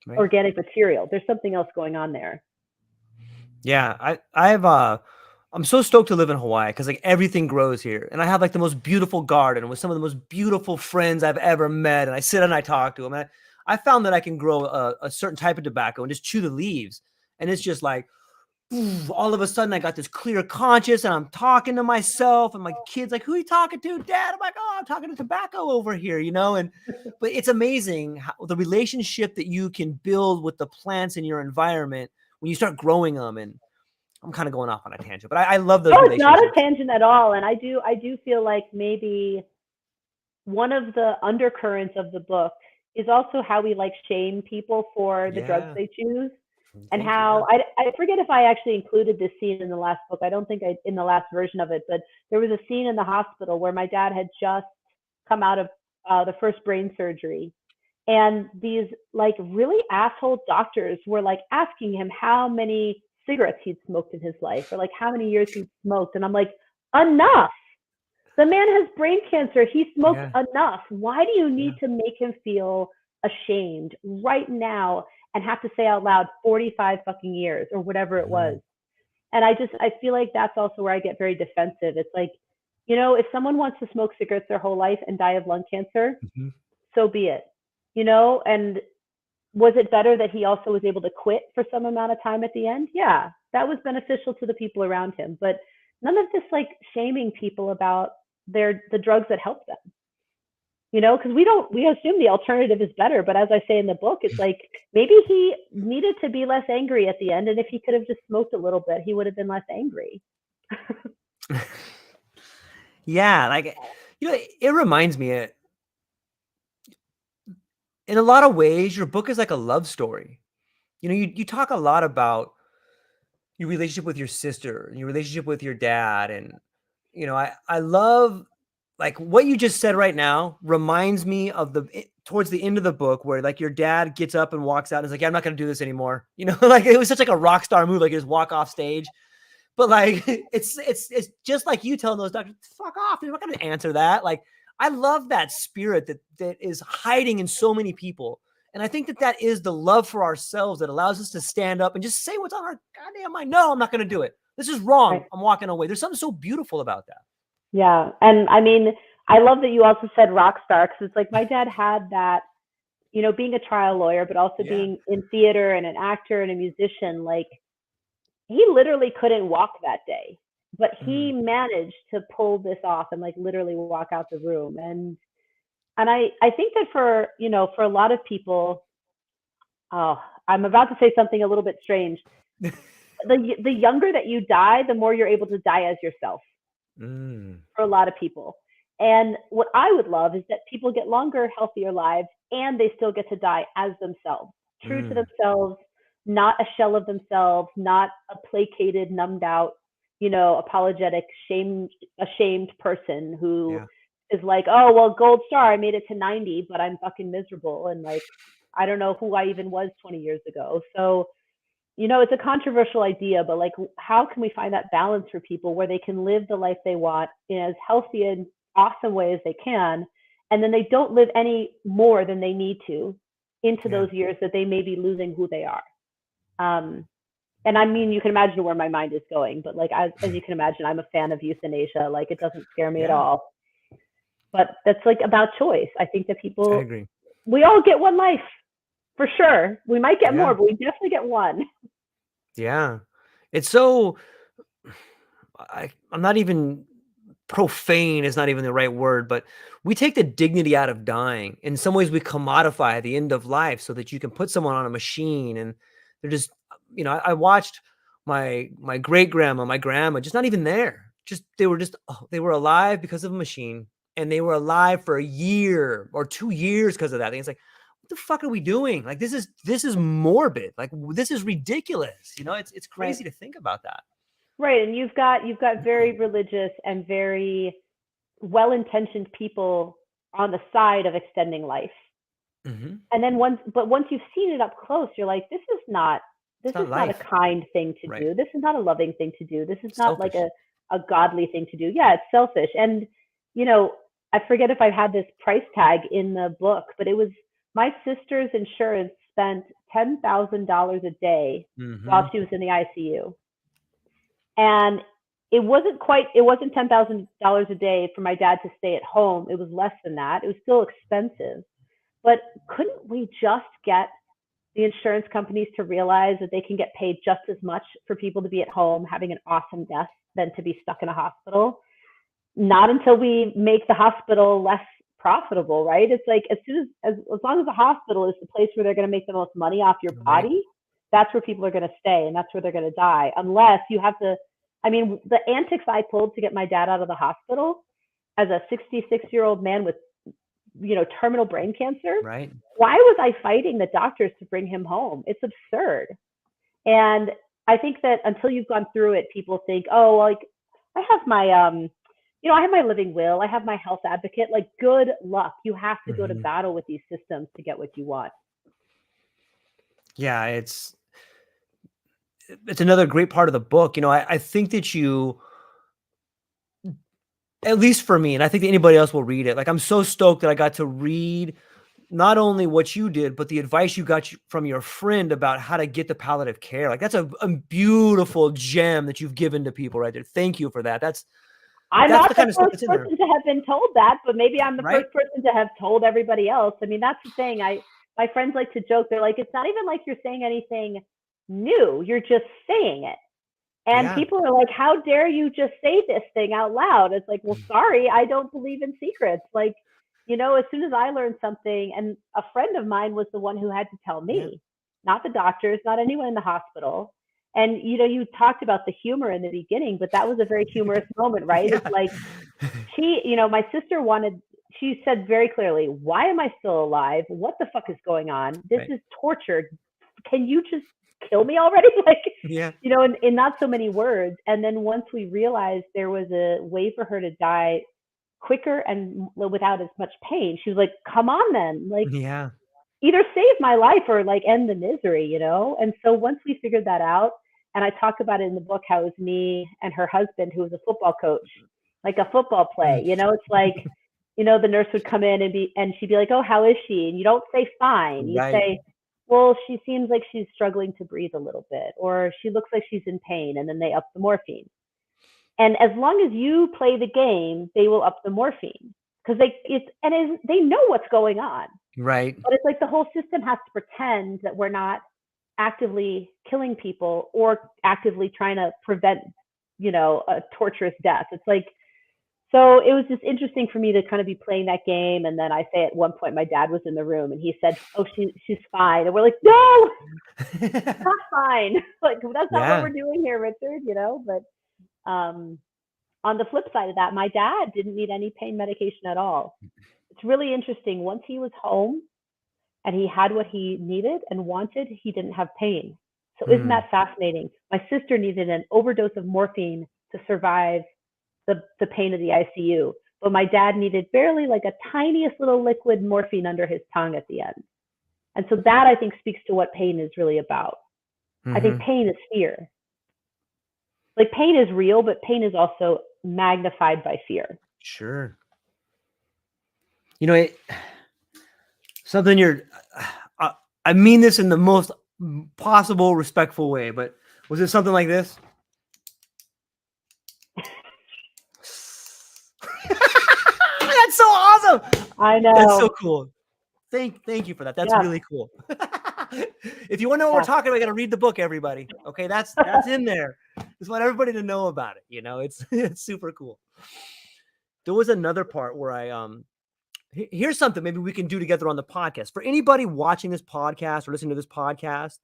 organic material. There's something else going on there. Yeah, I'm so stoked to live in Hawaii, because like everything grows here, and I have like the most beautiful garden with some of the most beautiful friends I've ever met, and I sit and I talk to them. And I found that I can grow a certain type of tobacco and just chew the leaves, and it's just like, all of a sudden I got this clear conscience, and I'm talking to myself, and my kid's like, who are you talking to, Dad? I'm like, oh, I'm talking to tobacco over here, but it's amazing how the relationship that you can build with the plants in your environment when you start growing them. And I'm kind of going off on a tangent, but I love those relationships. No, it's not a tangent at all. And I do feel like maybe one of the undercurrents of the book is also how we like shame people for the drugs they choose. And how I forget if I actually included this scene in the last book. I don't think in the last version of it, but there was a scene in the hospital where my dad had just come out of the first brain surgery, and these like really asshole doctors were like asking him how many cigarettes he'd smoked in his life, or like how many years he'd smoked. And I'm like, enough. The man has brain cancer. He smoked enough. Why do you need to make him feel ashamed right now and have to say out loud 45 fucking years or whatever it was? And I feel like that's also where I get very defensive. It's like, if someone wants to smoke cigarettes their whole life and die of lung cancer, so be it, and was it better that he also was able to quit for some amount of time at the end? Yeah, that was beneficial to the people around him, but none of this like shaming people about the drugs that help them. Because we assume the alternative is better. But as I say in the book, it's like, maybe he needed to be less angry at the end. And if he could have just smoked a little bit, he would have been less angry. Yeah. Like, it reminds me, in a lot of ways, your book is like a love story. You talk a lot about your relationship with your sister, your relationship with your dad. And, I love like what you just said right now reminds me of towards the end of the book where like your dad gets up and walks out and is like, yeah, I'm not going to do this anymore. Like it was such like a rock star move, like you just walk off stage. But like, it's just like you telling those doctors, fuck off. They're not going to answer that. Like, I love that spirit that is hiding in so many people. And I think that is the love for ourselves that allows us to stand up and just say what's on our goddamn mind. No, I'm not going to do it. This is wrong. Right. I'm walking away. There's something so beautiful about that. Yeah. And I mean, I love that you also said rock star, because it's like my dad had that, being a trial lawyer, but also being in theater and an actor and a musician. Like, he literally couldn't walk that day, but he managed to pull this off and like literally walk out the room. And I think that for a lot of people, oh, I'm about to say something a little bit strange. The younger that you die, the more you're able to die as yourself. For a lot of people. And what I would love is that people get longer, healthier lives, and they still get to die as themselves, true to themselves, not a shell of themselves, not a placated, numbed out, apologetic, ashamed person who is like, oh, well, gold star, I made it to 90, but I'm fucking miserable. And like, I don't know who I even was 20 years ago. So, it's a controversial idea, but like, how can we find that balance for people where they can live the life they want in as healthy and awesome way as they can, and then they don't live any more than they need to into those years that they may be losing who they are. And I mean, you can imagine where my mind is going, but like, as you can imagine, I'm a fan of euthanasia. Like, it doesn't scare me at all. But that's like about choice. I think that I agree. We all get one life. For sure. We might get more, but we definitely get one. Yeah. It's so, I'm not even, profane is not even the right word, but we take the dignity out of dying. In some ways we commodify the end of life so that you can put someone on a machine and they're just, I watched my great grandma, my grandma, just not even there. They were alive because of a machine, and they were alive for a year or 2 years because of that. And it's like, what the fuck are we doing? Like, this is morbid. Like, this is ridiculous. It's crazy to think about that. Right. And you've got very religious and very well-intentioned people on the side of extending life. And then once you've seen it up close, you're like, this is not a kind thing to do. This is not a loving thing to do. This is not like a godly thing to do. Yeah, it's selfish. And, I forget if I had this price tag in the book, but it was my sister's insurance spent $10,000 a day while she was in the ICU. And it wasn't $10,000 a day for my dad to stay at home. It was less than that. It was still expensive. But couldn't we just get the insurance companies to realize that they can get paid just as much for people to be at home having an awesome death than to be stuck in a hospital? Not until we make the hospital less profitable, right? It's like, as long as the hospital is the place where they're going to make the most money off your body, that's where people are going to stay, and that's where they're going to die. Unless you have to, the antics I pulled to get my dad out of the hospital as a 66-year-old man with, terminal brain cancer. Right. Why was I fighting the doctors to bring him home? It's absurd. And I think that until you've gone through it, people think, oh, like, I have my, I have my living will. I have my health advocate. Like, good luck. You have to go to battle with these systems to get what you want. Yeah, it's another great part of the book. I think that you, at least for me, and I think that anybody else will read it. Like, I'm so stoked that I got to read not only what you did, but the advice you got from your friend about how to get the palliative care. Like, that's a beautiful gem that you've given to people right there. Thank you for that. I'm not the first person to have been told that, but maybe I'm the first person to have told everybody else. That's the thing. My friends like to joke. They're like, it's not even like you're saying anything new. You're just saying it. And people are like, how dare you just say this thing out loud? It's like, well, sorry, I don't believe in secrets. Like, as soon as I learned something, and a friend of mine was the one who had to tell me, not the doctors, not anyone in the hospital. And, you talked about the humor in the beginning, but that was a very humorous moment, right? It's like, my sister she said very clearly, why am I still alive? What the fuck is going on? This is torture. Can you just kill me already? Like, Yeah. you know, in not so many words. And then once we realized there was a way for her to die quicker and without as much pain, she was like, come on then, like, Yeah. either save my life or like end the misery, you know? And so once we figured that out, and I talk about it in the book, how it was me and her husband, who was a football coach, like a football play, you know, it's like, you know, the nurse would come in and she'd be like, oh, how is she? And you don't say fine. You Right. say, well, she seems like she's struggling to breathe a little bit, or she looks like she's in pain. And then they up the morphine. And as long as you play the game, they will up the morphine because they know what's going on. Right. But it's like the whole system has to pretend that we're not actively killing people or actively trying to prevent, you know, a torturous death. It's like, so it was just interesting for me to kind of be playing that game. And then I say at one point, my dad was in the room and he said, oh, she's fine. And we're like, no, not fine. Like, that's not what we're doing here, Richard, you know? But on the flip side of that, my dad didn't need any pain medication at all. It's really interesting. Once he was home and he had what he needed and wanted, he didn't have pain. So isn't that fascinating? My sister needed an overdose of morphine to survive the pain of the ICU. But my dad needed barely like a tiniest little liquid morphine under his tongue at the end. And so that, I think, speaks to what pain is really about. I think pain is fear. Like, pain is real, but pain is also magnified by fear. Sure. You know, something I mean this in the most possible respectful way, but was it something like this? That's so awesome. I know. That's so cool. Thank you for that. That's really cool. If you want to know what we're talking about, you got to read the book, everybody. Okay, that's in there. Just want everybody to know about it. You know, it's super cool. There was another part where here's something maybe we can do together on the podcast. For anybody watching this podcast or listening to this podcast,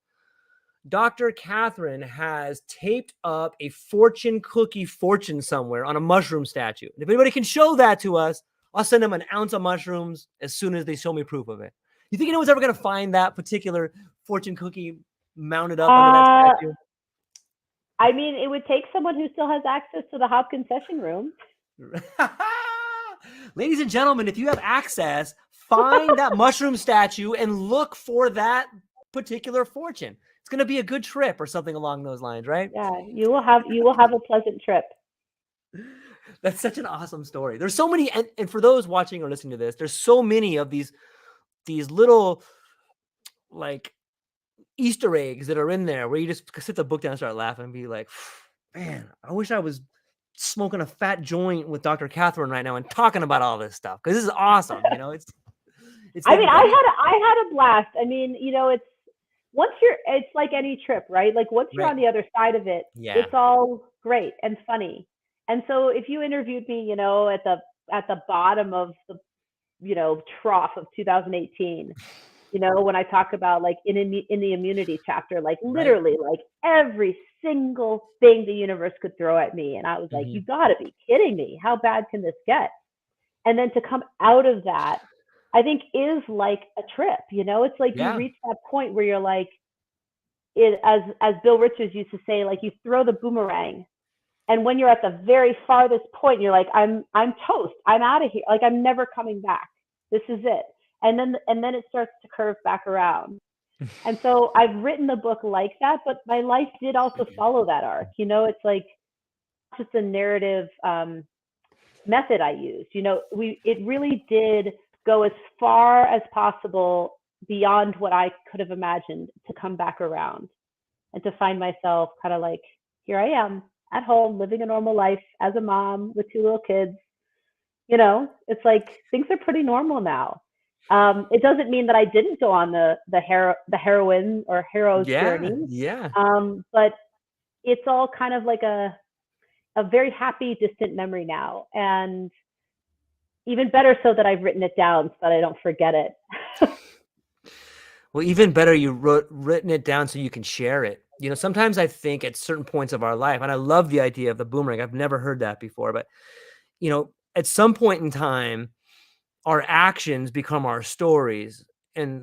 Dr. Katherine has taped up a fortune cookie fortune somewhere on a mushroom statue. And if anybody can show that to us, I'll send them an ounce of mushrooms as soon as they show me proof of it. You think anyone's ever going to find that particular fortune cookie mounted up under that statue? I mean, it would take someone who still has access to the Hopkins session room. Ladies and gentlemen, if you have access, find that mushroom statue and look for that particular fortune. It's going to be a good trip or something along those lines, right? Yeah, you will have a pleasant trip. That's such an awesome story. There's so many, and for those watching or listening to this, there's so many of these little like Easter eggs that are in there where you just sit the book down and start laughing and be like, man, I wish I was smoking a fat joint with Dr. Katherine right now and talking about all this stuff, because this is awesome. You know, it's I mean, I had a blast. I mean, you know, it's like any trip, right? Like, once you're on the other side of it, it's all great and funny. And so if you interviewed me, you know, at the bottom of the, you know, trough of 2018, you know, when I talk about like in the immunity chapter, like literally like every single thing the universe could throw at me. And I was like, you gotta be kidding me. How bad can this get? And then to come out of that, I think is like a trip, you know, it's like you reach that point where you're like, as Bill Richards used to say, like, you throw the boomerang. And when you're at the very farthest point, you're like, I'm toast. I'm out of here. Like, I'm never coming back. This is it. And then it starts to curve back around. And so I've written the book like that, but my life did also follow that arc. You know, it's like just a narrative method I used. You know, it really did go as far as possible beyond what I could have imagined to come back around and to find myself kind of like, here I am at home, living a normal life as a mom with 2 little kids. You know, it's like things are pretty normal now. It doesn't mean that I didn't go on the heroine or hero's journey. Yeah. But it's all kind of like a very happy, distant memory now. And even better so that I've written it down so that I don't forget it. Well, even better, written it down so you can share it. You know, sometimes I think at certain points of our life, and I love the idea of the boomerang. I've never heard that before, but, you know, at some point in time, our actions become our stories.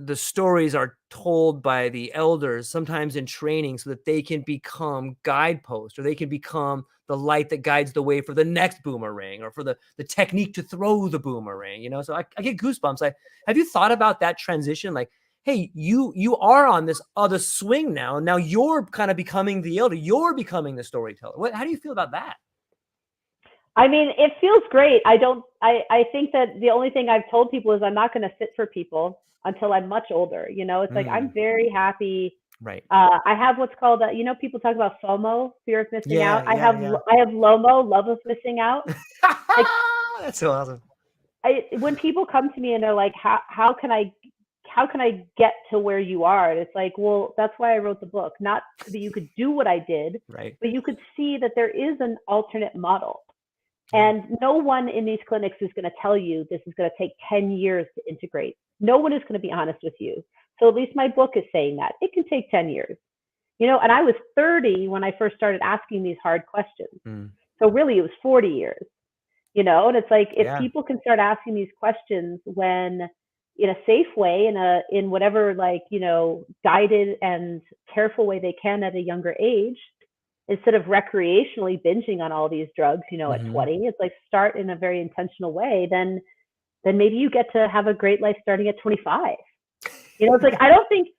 the stories are told by the elders, sometimes in training, so that they can become guideposts, or they can become the light that guides the way for the next boomerang, or for the technique to throw the boomerang, you know? So I get goosebumps. Have you thought about that transition? Like, hey, you are on this other swing now. Now you're kind of becoming the elder. You're becoming the storyteller. How do you feel about that? I mean, it feels great. I think that the only thing I've told people is I'm not going to sit for people until I'm much older. You know, it's like, I'm very happy. Right. I have what's called, you know, people talk about FOMO, fear of missing out. I have LOMO, love of missing out. Like, that's so awesome. When people come to me and they're like, how can I get to where you are? And it's like, well, that's why I wrote the book, not so that you could do what I did, right, but you could see that there is an alternate model. And no one in these clinics is going to tell you this is going to take 10 years to integrate. No one is going to be honest with you. So at least my book is saying that it can take 10 years, you know, and I was 30 when I first started asking these hard questions. So really it was 40 years, you know, and it's like, if people can start asking these questions when in a safe way, in whatever, like, you know, guided and careful way they can at a younger age, instead of recreationally binging on all these drugs, you know, at 20, it's like, start in a very intentional way, then maybe you get to have a great life starting at 25. You know, it's like, I think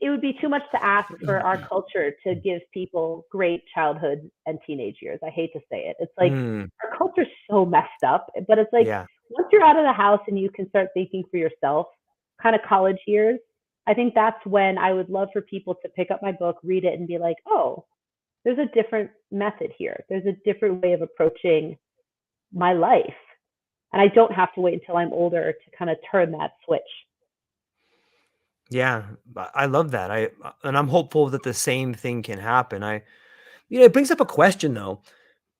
it would be too much to ask for our culture to give people great childhood and teenage years. I hate to say it. It's like, our culture's so messed up, but it's like, once you're out of the house and you can start thinking for yourself, kind of college years, I think that's when I would love for people to pick up my book, read it, and be like, oh, there's a different method here. There's a different way of approaching my life. And I don't have to wait until I'm older to kind of turn that switch. Yeah, I love that. And I'm hopeful that the same thing can happen. It brings up a question though.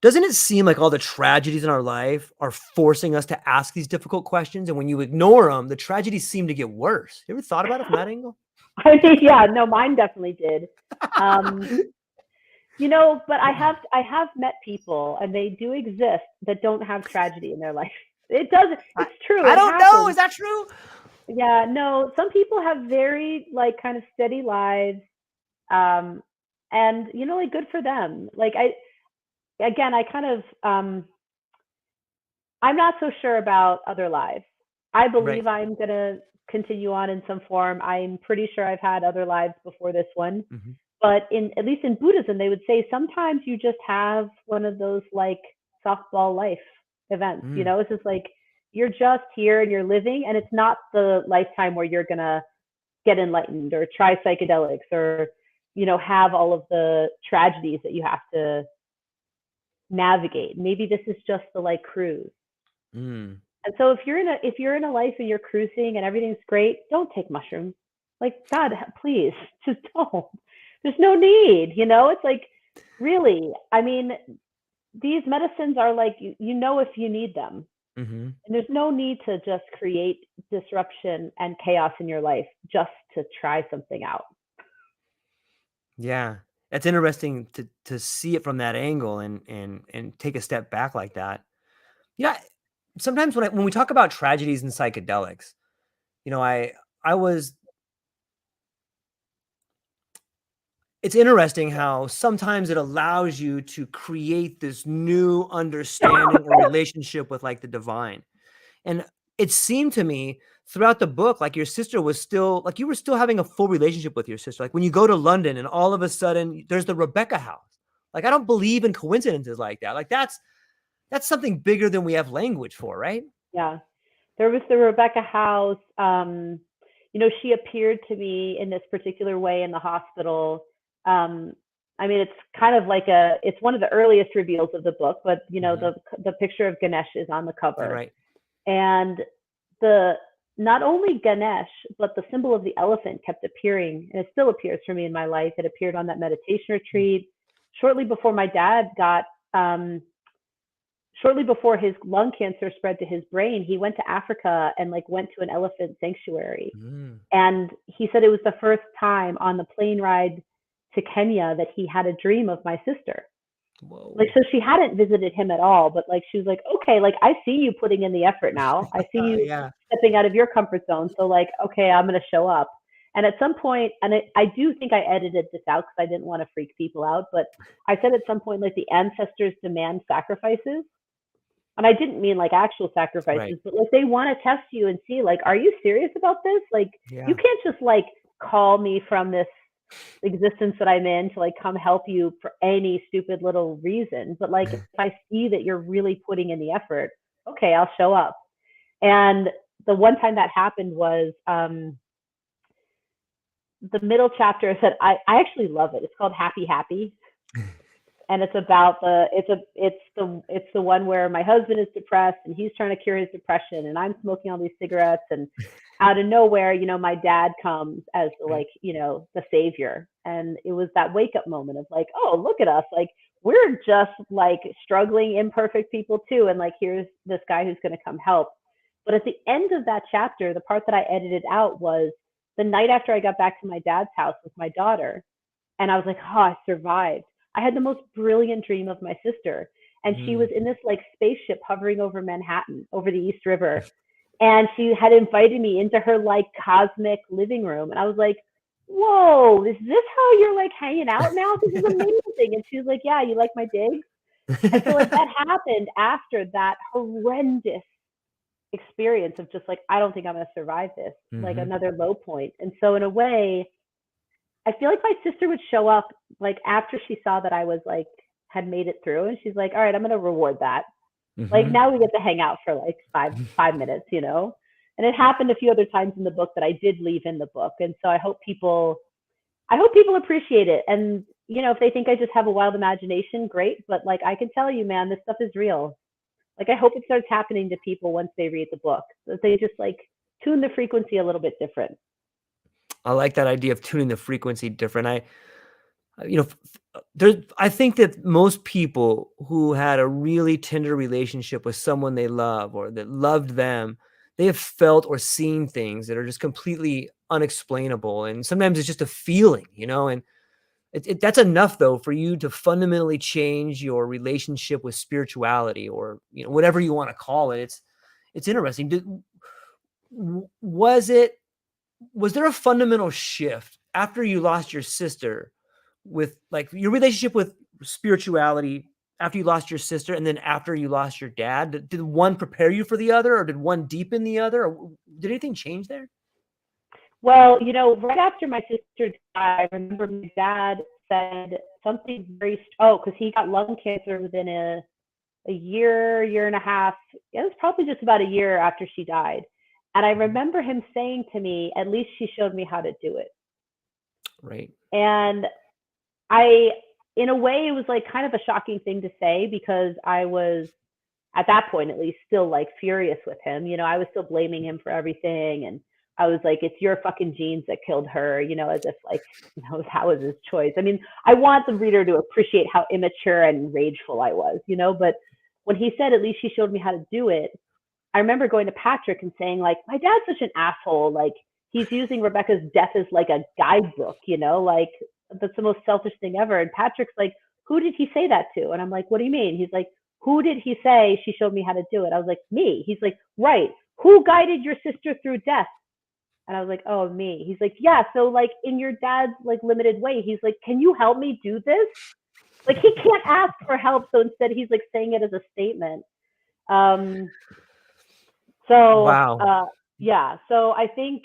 Doesn't it seem like all the tragedies in our life are forcing us to ask these difficult questions? And when you ignore them, the tragedies seem to get worse. You ever thought about it from that angle? I mean, yeah, no, mine definitely did. You know, but I have met people, and they do exist, that don't have tragedy in their life. It does. It's true. I don't know. Is that true? Yeah, no. Some people have very, like, kind of steady lives, and, you know, like, good for them. Like, I kind of, I'm not so sure about other lives. I believe I'm gonna continue on in some form. I'm pretty sure I've had other lives before this one. But at least in Buddhism, they would say sometimes you just have one of those, like, softball life events. You know, it's just like, you're just here and you're living, and it's not the lifetime where you're gonna get enlightened or try psychedelics or, you know, have all of the tragedies that you have to navigate. Maybe this is just the, like, cruise. And so if you're in a life and you're cruising and everything's great, don't take mushrooms. Like, God, please, just don't. There's no need, you know? It's like, really, I mean, these medicines are like, you know, if you need them. And there's no need to just create disruption and chaos in your life just to try something out. Yeah. It's interesting to see it from that angle and take a step back like that. Yeah. Sometimes when we talk about tragedies and psychedelics, you know, it's interesting how sometimes it allows you to create this new understanding or relationship with, like, the divine. And it seemed to me throughout the book, like, your sister was still, like, you were still having a full relationship with your sister. Like, when you go to London and all of a sudden there's the Rebecca house. Like, I don't believe in coincidences like that. Like, that's something bigger than we have language for, right? Yeah. There was the Rebecca house. You know, she appeared to me in this particular way in the hospital. I mean, it's kind of like it's one of the earliest reveals of the book, but, you know, the picture of Ganesh is on the cover. Right. And not only Ganesh, but the symbol of the elephant kept appearing, and it still appears for me in my life. It appeared on that meditation retreat shortly before my dad got, shortly before his lung cancer spread to his brain. He went to Africa and, like, went to an elephant sanctuary. And he said it was the first time on the plane ride to Kenya that he had a dream of my sister. Whoa. Like, so she hadn't visited him at all, but like, she was like, okay, like, I see you putting in the effort now. I see you stepping out of your comfort zone. So like, okay, I'm going to show up. And at some point, and I do think I edited this out because I didn't want to freak people out, but I said at some point, like, the ancestors demand sacrifices. And I didn't mean like actual sacrifices, but like, they want to test you and see, like, are you serious about this? Like, you can't just like call me from this existence that I'm in to like come help you for any stupid little reason. But like, if I see that you're really putting in the effort, okay, I'll show up. And the one time that happened was the middle chapter said, I actually love it. It's called Happy Happy. And it's about it's the one where my husband is depressed and he's trying to cure his depression, and I'm smoking all these cigarettes, and out of nowhere, you know, my dad comes as the, like, you know, the savior. And it was that wake up moment of like, oh, look at us, like, we're just like struggling, imperfect people too, and like, here's this guy who's going to come help. But at the end of that chapter, the part that I edited out was the night after I got back to my dad's house with my daughter, and I was like, oh, I survived. I had the most brilliant dream of my sister, and she was in this like spaceship hovering over Manhattan, over the East River. And she had invited me into her like cosmic living room. And I was like, whoa, is this how you're like hanging out now? This is amazing. And she was like, yeah, you like my digs? And so like that happened after that horrendous experience of just like, I don't think I'm going to survive this, like another low point. And so in a way, I feel like my sister would show up like after she saw that I was like, had made it through, and she's like, all right, I'm going to reward that. Like, now we get to hang out for like five minutes, you know? And it happened a few other times in the book that I did leave in the book. And so I hope people appreciate it. And, you know, if they think I just have a wild imagination, great. But like, I can tell you, man, this stuff is real. Like, I hope it starts happening to people once they read the book, that they just like tune the frequency a little bit different. I like that idea of tuning the frequency different. I think that most people who had a really tender relationship with someone they love or that loved them, they have felt or seen things that are just completely unexplainable. And sometimes it's just a feeling, you know, and that's enough though for you to fundamentally change your relationship with spirituality, or, you know, whatever you want to call it. It's interesting. Was there a fundamental shift after you lost your sister with like your relationship with spirituality after you lost your sister and then after you lost your dad? Did one prepare you for the other, or did one deepen the other, or did anything change there? Well, you know, right after my sister died, I remember my dad said something because he got lung cancer within a year and a half. It was probably just about a year after she died. And I remember him saying to me, at least she showed me how to do it. Right. And in a way, it was like kind of a shocking thing to say, because I was, at that point at least, still like furious with him. You know, I was still blaming him for everything. And I was like, it's your fucking genes that killed her, you know, as if like, you know, that was his choice. I mean, I want the reader to appreciate how immature and rageful I was, you know, but when he said, at least she showed me how to do it, I remember going to Patrick and saying, like, my dad's such an asshole. Like, he's using Rebecca's death as like a guidebook, you know, like, that's the most selfish thing ever. And Patrick's like, who did he say that to? And I'm like, what do you mean? He's like, who did he say she showed me how to do it? I was like, me. He's like, right. Who guided your sister through death? And I was like, oh, me. He's like, yeah. So like in your dad's like limited way, he's like, can you help me do this? Like, he can't ask for help. So instead he's like saying it as a statement. So, wow. Yeah. So I think,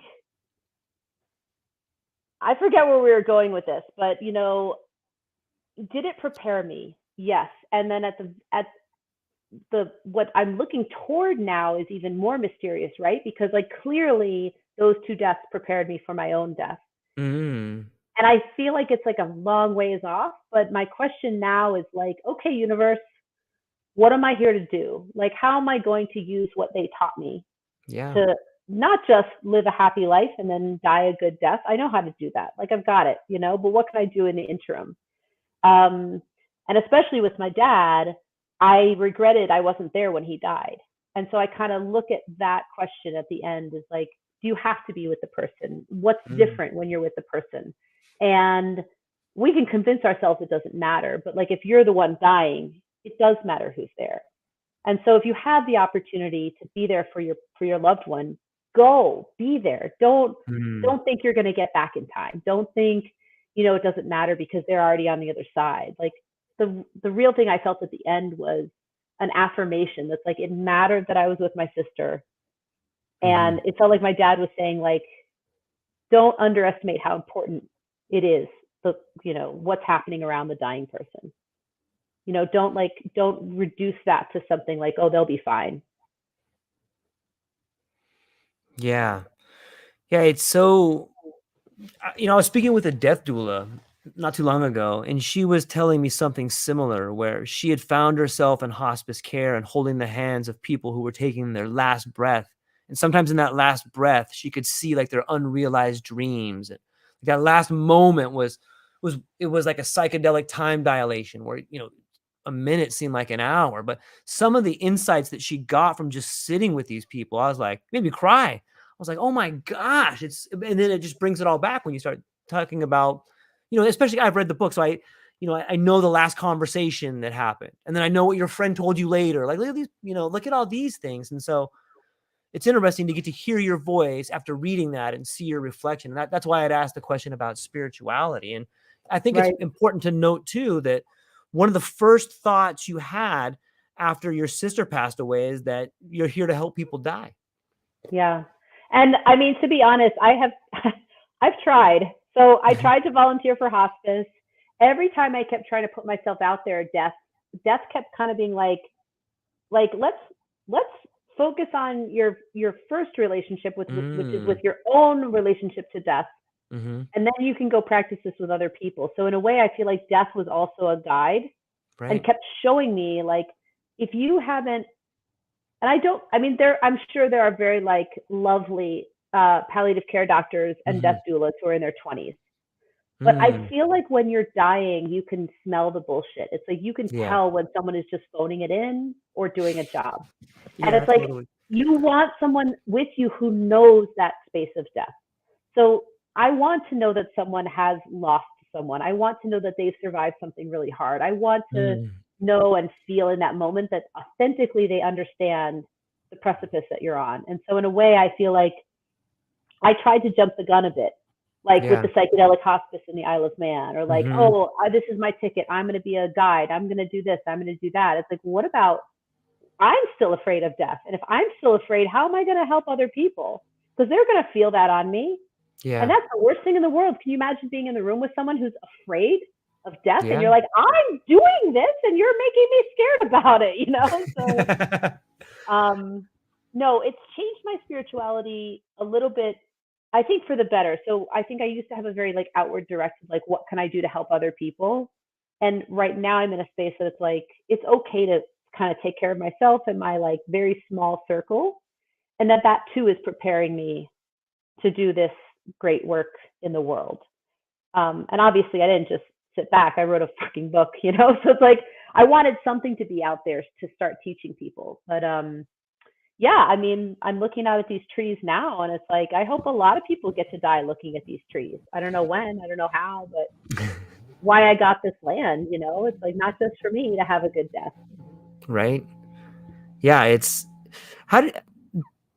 I forget where we were going with this, but, you know, did it prepare me? Yes. And then what I'm looking toward now is even more mysterious, right? Because like clearly those two deaths prepared me for my own death. And I feel like it's like a long ways off, but my question now is like, okay, universe, what am I here to do? Like, how am I going to use what they taught me to not just live a happy life and then die a good death? I know how to do that. Like, I've got it, you know, but what can I do in the interim? And especially with my dad, I regretted I wasn't there when he died. And so I kind of look at that question at the end as like, do you have to be with the person? What's different when you're with the person? And we can convince ourselves it doesn't matter. But like, if you're the one dying, it does matter who's there. And so if you have the opportunity to be there for your loved one, go be there. Don't think you're going to get back in time. Don't think, it doesn't matter because they're already on the other side. Like the real thing I felt at the end was an affirmation that's like, it mattered that I was with my sister. And it felt like my dad was saying, like, don't underestimate how important it is, what's happening around the dying person. Don't reduce that to something like, oh, they'll be fine. Yeah. Yeah. It's so, I was speaking with a death doula not too long ago, and she was telling me something similar where she had found herself in hospice care and holding the hands of people who were taking their last breath. And sometimes in that last breath, she could see like their unrealized dreams. And that last moment was like a psychedelic time dilation where, a minute seemed like an hour. But some of the insights that she got from just sitting with these people, I was like, made me cry. I was like, oh my gosh. And then it just brings it all back when you start talking about, especially I've read the book. So I know the last conversation that happened. And then I know what your friend told you later. Like, look at these, look at all these things. And so it's interesting to get to hear your voice after reading that and see your reflection. And that's why I'd asked the question about spirituality. And I think it's important to note too, that one of the first thoughts you had after your sister passed away is that you're here to help people die. Yeah. And I mean, to be honest, I've tried. So I tried to volunteer for hospice. Every time I kept trying to put myself out there, death kept kind of being like, let's focus on your first relationship which is with your own relationship to death. And then you can go practice this with other people. So in a way, I feel like death was also a guide and kept showing me, like, if you haven't, and I'm sure there are very like lovely palliative care doctors and death doulas who are in their 20s. But I feel like when you're dying, you can smell the bullshit. It's like you can tell when someone is just phoning it in or doing a job. And it's like, you want someone with you who knows that space of death. So I want to know that someone has lost someone. I want to know that they've survived something really hard. I want to know and feel in that moment that authentically they understand the precipice that you're on. And so in a way, I feel like I tried to jump the gun a bit, like with the psychedelic hospice in the Isle of Man, or like, this is my ticket. I'm going to be a guide. I'm going to do this. I'm going to do that. It's like, what about, I'm still afraid of death. And if I'm still afraid, how am I going to help other people? Because they're going to feel that on me. Yeah. And that's the worst thing in the world. Can you imagine being in the room with someone who's afraid of death and you're like, I'm doing this and you're making me scared about it, So, no, it's changed my spirituality a little bit, I think, for the better. So I think I used to have a very like outward directed, like, what can I do to help other people? And right now I'm in a space that it's like, it's okay to kind of take care of myself and my like very small circle. And that too is preparing me to do this great work in the world. And obviously I didn't just sit back. I wrote a fucking book, So it's like, I wanted something to be out there to start teaching people. But I mean, I'm looking out at these trees now and it's like, I hope a lot of people get to die looking at these trees. I don't know when, I don't know how, but why I got this land, it's like, not just for me to have a good death. Right. Yeah. It's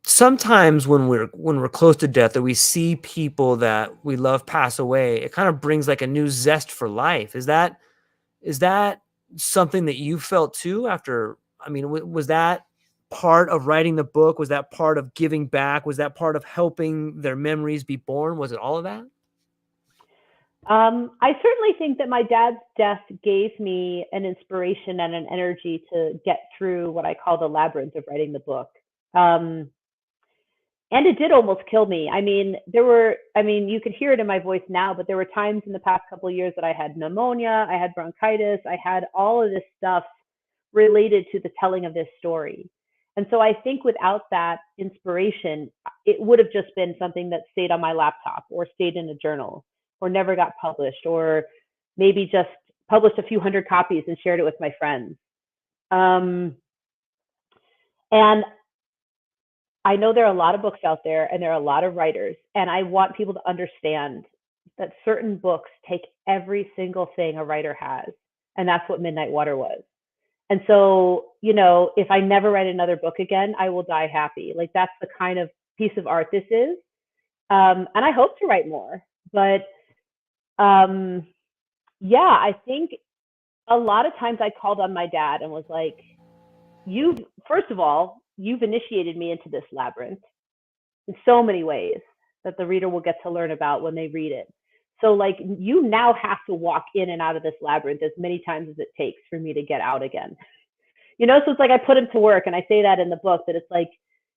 sometimes when we're close to death or we see people that we love pass away, it kind of brings like a new zest for life. Is that something that you felt too after? I mean, was that part of writing the book? Was that part of giving back? Was that part of helping their memories be born? Was it all of that? I certainly think that my dad's death gave me an inspiration and an energy to get through what I call the labyrinth of writing the book. And it did almost kill me. I mean, you could hear it in my voice now, but there were times in the past couple of years that I had pneumonia, I had bronchitis, I had all of this stuff related to the telling of this story. And so I think without that inspiration, it would have just been something that stayed on my laptop or stayed in a journal or never got published, or maybe just published a few hundred copies and shared it with my friends. And I know there are a lot of books out there and there are a lot of writers, and I want people to understand that certain books take every single thing a writer has. And that's what Midnight Water was. And so, you know, if I never write another book again, I will die happy. Like that's the kind of piece of art this is. And I hope to write more. But yeah, I think a lot of times I called on my dad and was like, first of all, you've initiated me into this labyrinth in so many ways that the reader will get to learn about when they read it. So like you now have to walk in and out of this labyrinth as many times as it takes for me to get out again. You know, so it's like I put him to work, and I say that in the book, that it's like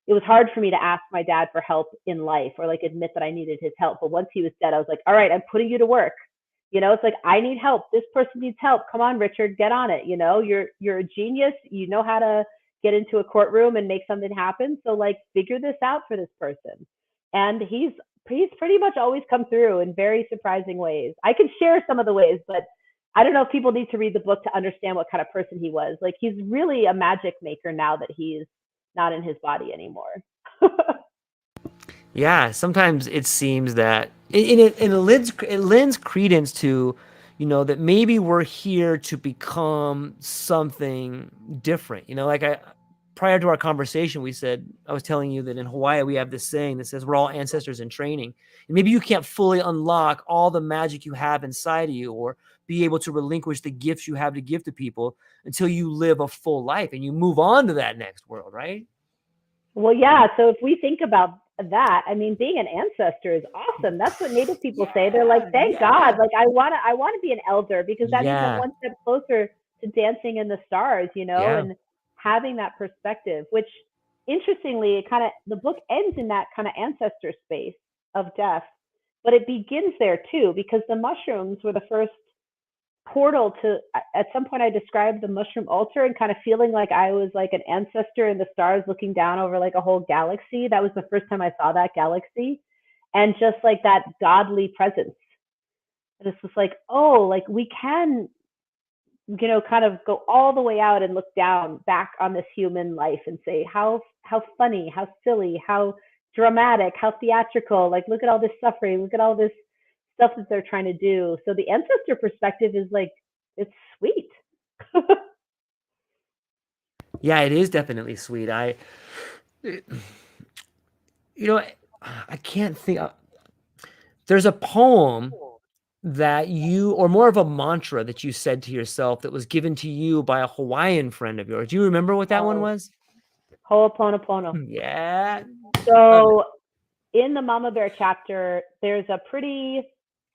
it was hard for me to ask my dad for help in life or like admit that I needed his help. But once he was dead, I was like, all right, I'm putting you to work. You know, it's like I need help. This person needs help. Come on, Richard, get on it. You know, you're a genius. You know how to get into a courtroom and make something happen. So like figure this out for this person. And he's pretty much always come through in very surprising ways. I can share some of the ways, but I don't know if people need to read the book to understand what kind of person he was. Like he's really a magic maker now that he's not in his body anymore. Yeah, sometimes it seems that it lends credence to, you know, that maybe we're here to become something different. You know, like prior to our conversation, I was telling you that in Hawaii we have this saying that says we're all ancestors in training. And maybe you can't fully unlock all the magic you have inside of you or be able to relinquish the gifts you have to give to people until you live a full life and you move on to that next world, right? Well, yeah. So if we think about that, I mean, being an ancestor is awesome. That's what Native people say. They're like, thank God. Like, I wanna be an elder because that means I'm one step closer to dancing in the stars, you know, and having that perspective. Which, interestingly, the book ends in that kind of ancestor space of death, but it begins there too because the mushrooms were the first portal to. At some point I described the mushroom altar and kind of feeling like I was like an ancestor in the stars looking down over like a whole galaxy. That was the first time I saw that galaxy, and just like that godly presence. And it's just like, oh, like we can, you know, kind of go all the way out and look down back on this human life and say how funny, how silly, how dramatic, how theatrical, like look at all this suffering, look at all this stuff that they're trying to do. So the ancestor perspective is like, it's sweet. Yeah, it is definitely sweet. You know, I can't think. There's a poem that or more of a mantra that you said to yourself that was given to you by a Hawaiian friend of yours. Do you remember what that one was? Ho'oponopono. Yeah. So in the Mama Bear chapter, there's a pretty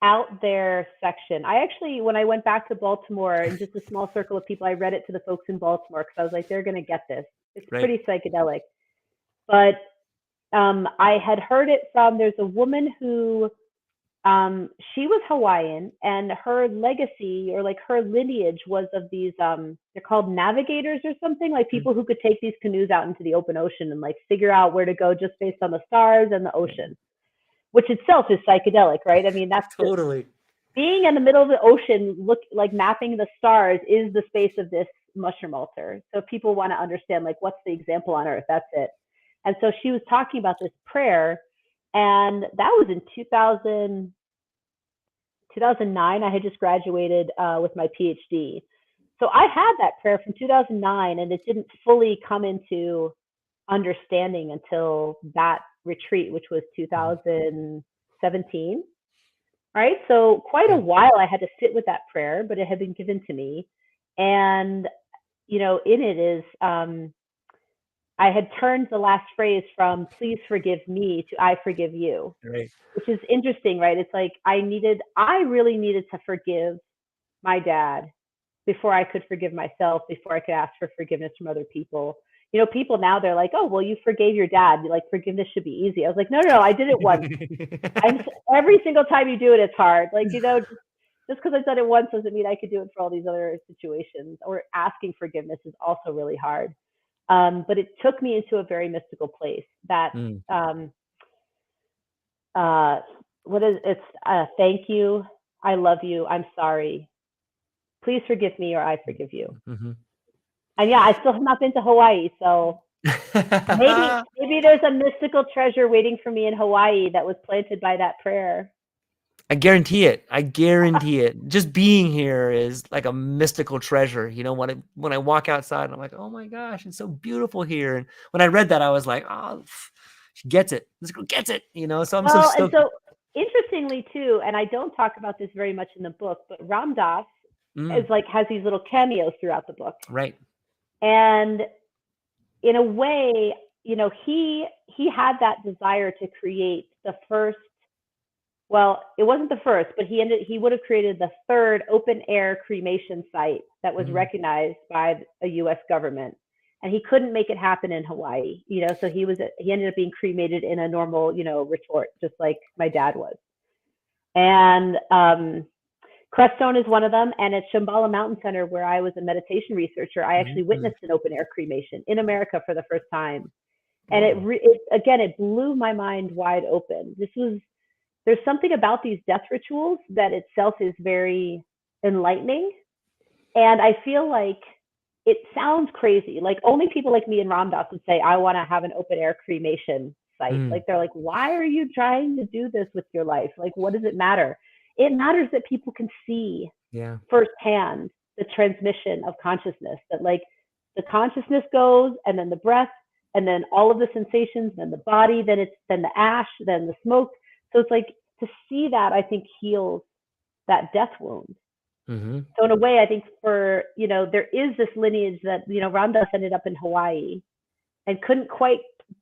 out there section. I actually, when I went back to Baltimore and just a small circle of people, I read it to the folks in Baltimore because I was like, they're going to get this. It's pretty psychedelic. But I had heard it from, there's a woman who, she was Hawaiian, and her legacy or like her lineage was of these, they're called navigators or something, like people who could take these canoes out into the open ocean and like figure out where to go just based on the stars and the ocean. Which itself is psychedelic, right? I mean, that's totally being in the middle of the ocean, like mapping the stars is the space of this mushroom altar. So if people want to understand, like, what's the example on Earth? That's it. And so she was talking about this prayer, and that was in 2009. I had just graduated with my PhD. So I had that prayer from 2009, and it didn't fully come into understanding until that retreat, which was 2017, right? So quite a while I had to sit with that prayer, but it had been given to me. And, you know, in it is, I had turned the last phrase from please forgive me to I forgive you, which is interesting, right? It's like I really needed to forgive my dad before I could forgive myself, before I could ask for forgiveness from other people. You know, people now, they're like, oh, well, you forgave your dad. You're like, forgiveness should be easy. I was like, no, I did it once. Every single time you do it, it's hard. Like, you know, just because I've done it once doesn't mean I could do it for all these other situations. Or asking forgiveness is also really hard. But it took me into a very mystical place that, thank you, I love you, I'm sorry, please forgive me or I forgive you. And yeah, I still have not been to Hawaii, so maybe there's a mystical treasure waiting for me in Hawaii that was planted by that prayer. I guarantee it. I guarantee it. Just being here is like a mystical treasure. You know, when I walk outside, I'm like, oh my gosh, it's so beautiful here. And when I read that, I was like, oh, she gets it. This girl gets it. You know, so I'm so Well, and stoked. so interestingly too, and I don't talk about this very much in the book, but Ram Dass is like has these little cameos throughout the book. Right. And in a way, you know, he had that desire to create the first, well, it wasn't the first, but he would have created the third open air cremation site that was recognized by a US government. And he couldn't make it happen in Hawaii, you know, so he ended up being cremated in a normal, you know, retort, just like my dad was. And Crestone is one of them. And at Shambhala Mountain Center, where I was a meditation researcher, I actually witnessed an open air cremation in America for the first time. And it blew my mind wide open. There's something about these death rituals that itself is very enlightening. And I feel like it sounds crazy. Like only people like me and Ram Dass would say, I want to have an open air cremation site. Like they're like, why are you trying to do this with your life? Like, what does it matter? It matters that people can see firsthand the transmission of consciousness, that like the consciousness goes and then the breath and then all of the sensations, then the body, then the ash, then the smoke. So it's like to see that, I think, heals that death wound. So in a way, I think for, you know, there is this lineage that, you know, Ram Dass ended up in Hawaii and couldn't quite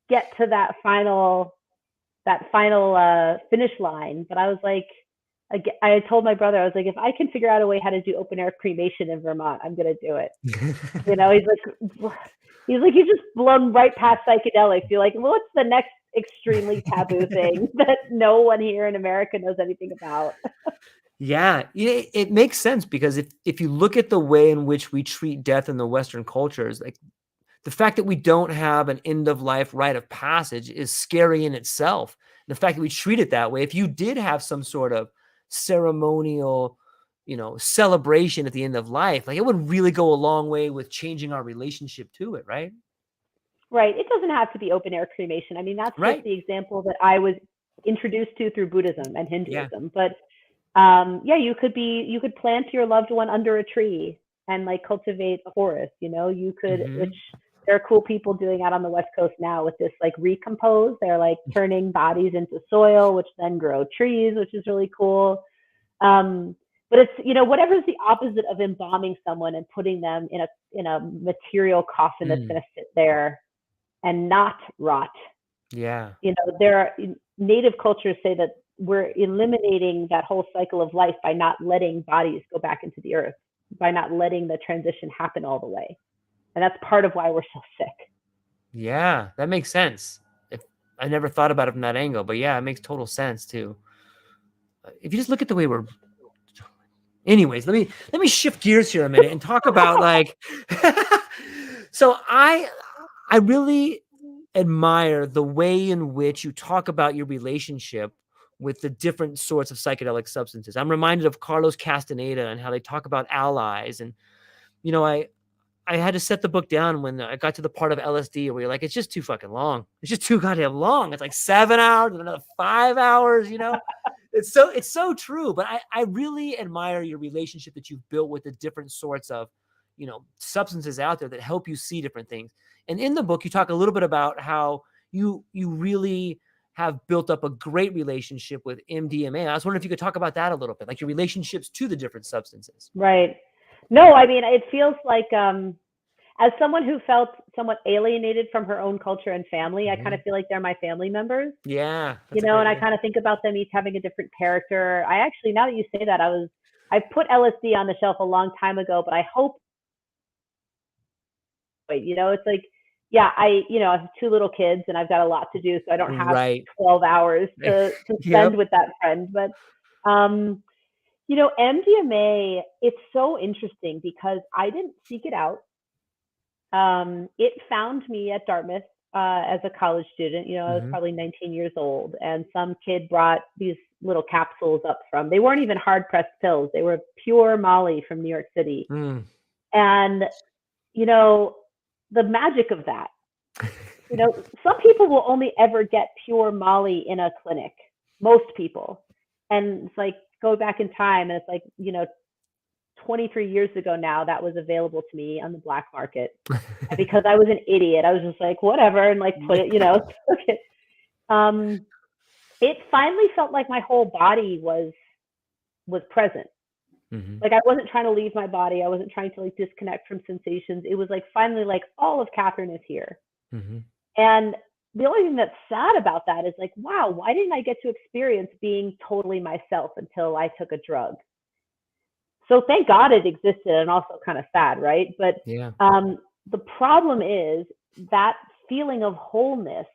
get to that final finish line. But I was like, I told my brother, I was like, if I can figure out a way how to do open air cremation in Vermont, I'm going to do it. You know, he's like, you just blown right past psychedelics. You're like, well, what's the next extremely taboo thing that no one here in America knows anything about? Yeah, it makes sense because if you look at the way in which we treat death in the Western cultures, like the fact that we don't have an end of life rite of passage is scary in itself. The fact that we treat it that way, if you did have some sort of ceremonial, you know, celebration at the end of life, like it would really go a long way with changing our relationship to it, right? Right. It doesn't have to be open air cremation. I mean, that's just the example that I was introduced to through Buddhism and Hinduism. But you could plant your loved one under a tree and like cultivate a forest, you know, you could, which there are cool people doing out on the West Coast now with this like recompose. They're like turning bodies into soil, which then grow trees, which is really cool. But it's, you know, whatever's the opposite of embalming someone and putting them in a material coffin that's going to sit there and not rot. Yeah. You know, there are native cultures say that we're eliminating that whole cycle of life by not letting bodies go back into the earth, by not letting the transition happen all the way. And that's part of why we're so sick. Yeah, that makes sense. I never thought about it from that angle, but yeah, it makes total sense too. If you just look at the way we're, anyways, let me shift gears here a minute and talk about like, so I really admire the way in which you talk about your relationship with the different sorts of psychedelic substances. I'm reminded of Carlos Castaneda and how they talk about allies. And, you know, I had to set the book down when I got to the part of LSD where you're like, it's just too fucking long. It's just too goddamn long. It's like 7 hours and another 5 hours, you know? It's so true. But I really admire your relationship that you've built with the different sorts of, you know, substances out there that help you see different things. And in the book, you talk a little bit about how you really have built up a great relationship with MDMA. I was wondering if you could talk about that a little bit, like your relationships to the different substances. Right. No, I mean, it feels like, as someone who felt somewhat alienated from her own culture and family, I kind of feel like they're my family members. Yeah. You know, and I kind of think about them each having a different character. I actually, now that you say that, I put LSD on the shelf a long time ago, but I hope, you know, it's like, yeah, I have 2 little kids and I've got a lot to do, so I don't have 12 hours to spend with that friend. But, you know, MDMA, it's so interesting because I didn't seek it out. It found me at Dartmouth as a college student. You know, I was probably 19 years old, and some kid brought these little capsules up from, they weren't even hard pressed pills. They were pure Molly from New York City. And, you know, the magic of that, you know, some people will only ever get pure Molly in a clinic, most people. And it's like go back in time, and it's like 23 years ago now that was available to me on the black market. And because I was an idiot, I was just like whatever, and like put it, took it. It finally felt like my whole body was present. Mm-hmm. Like I wasn't trying to leave my body. I wasn't trying to like disconnect from sensations. It was like finally like all of Katherine is here. Mm-hmm. And the only thing that's sad about that is like, wow, why didn't I get to experience being totally myself until I took a drug? So thank God it existed, and also kind of sad, right? But Yeah. the problem is that feeling of wholeness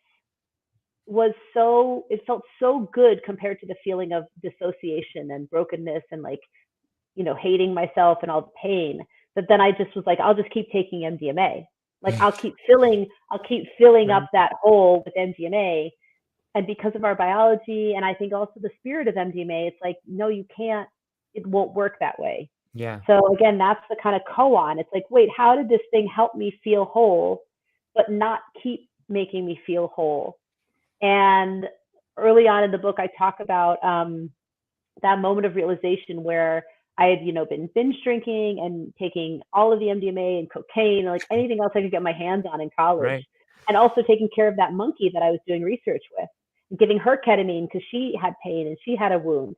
it felt so good compared to the feeling of dissociation and brokenness and like, hating myself and all the pain, that then I just was like, I'll just keep taking MDMA. Like I'll keep filling up that hole with MDMA. And because of our biology, and I think also the spirit of MDMA, it's like, no, you can't, it won't work that way. Yeah. So again, that's the kind of koan. It's like, wait, how did this thing help me feel whole, but not keep making me feel whole? And early on in the book, I talk about that moment of realization where I had, been binge drinking and taking all of the MDMA and cocaine and like anything else I could get my hands on in college. Right. And also taking care of that monkey that I was doing research with, and giving her ketamine because she had pain and she had a wound.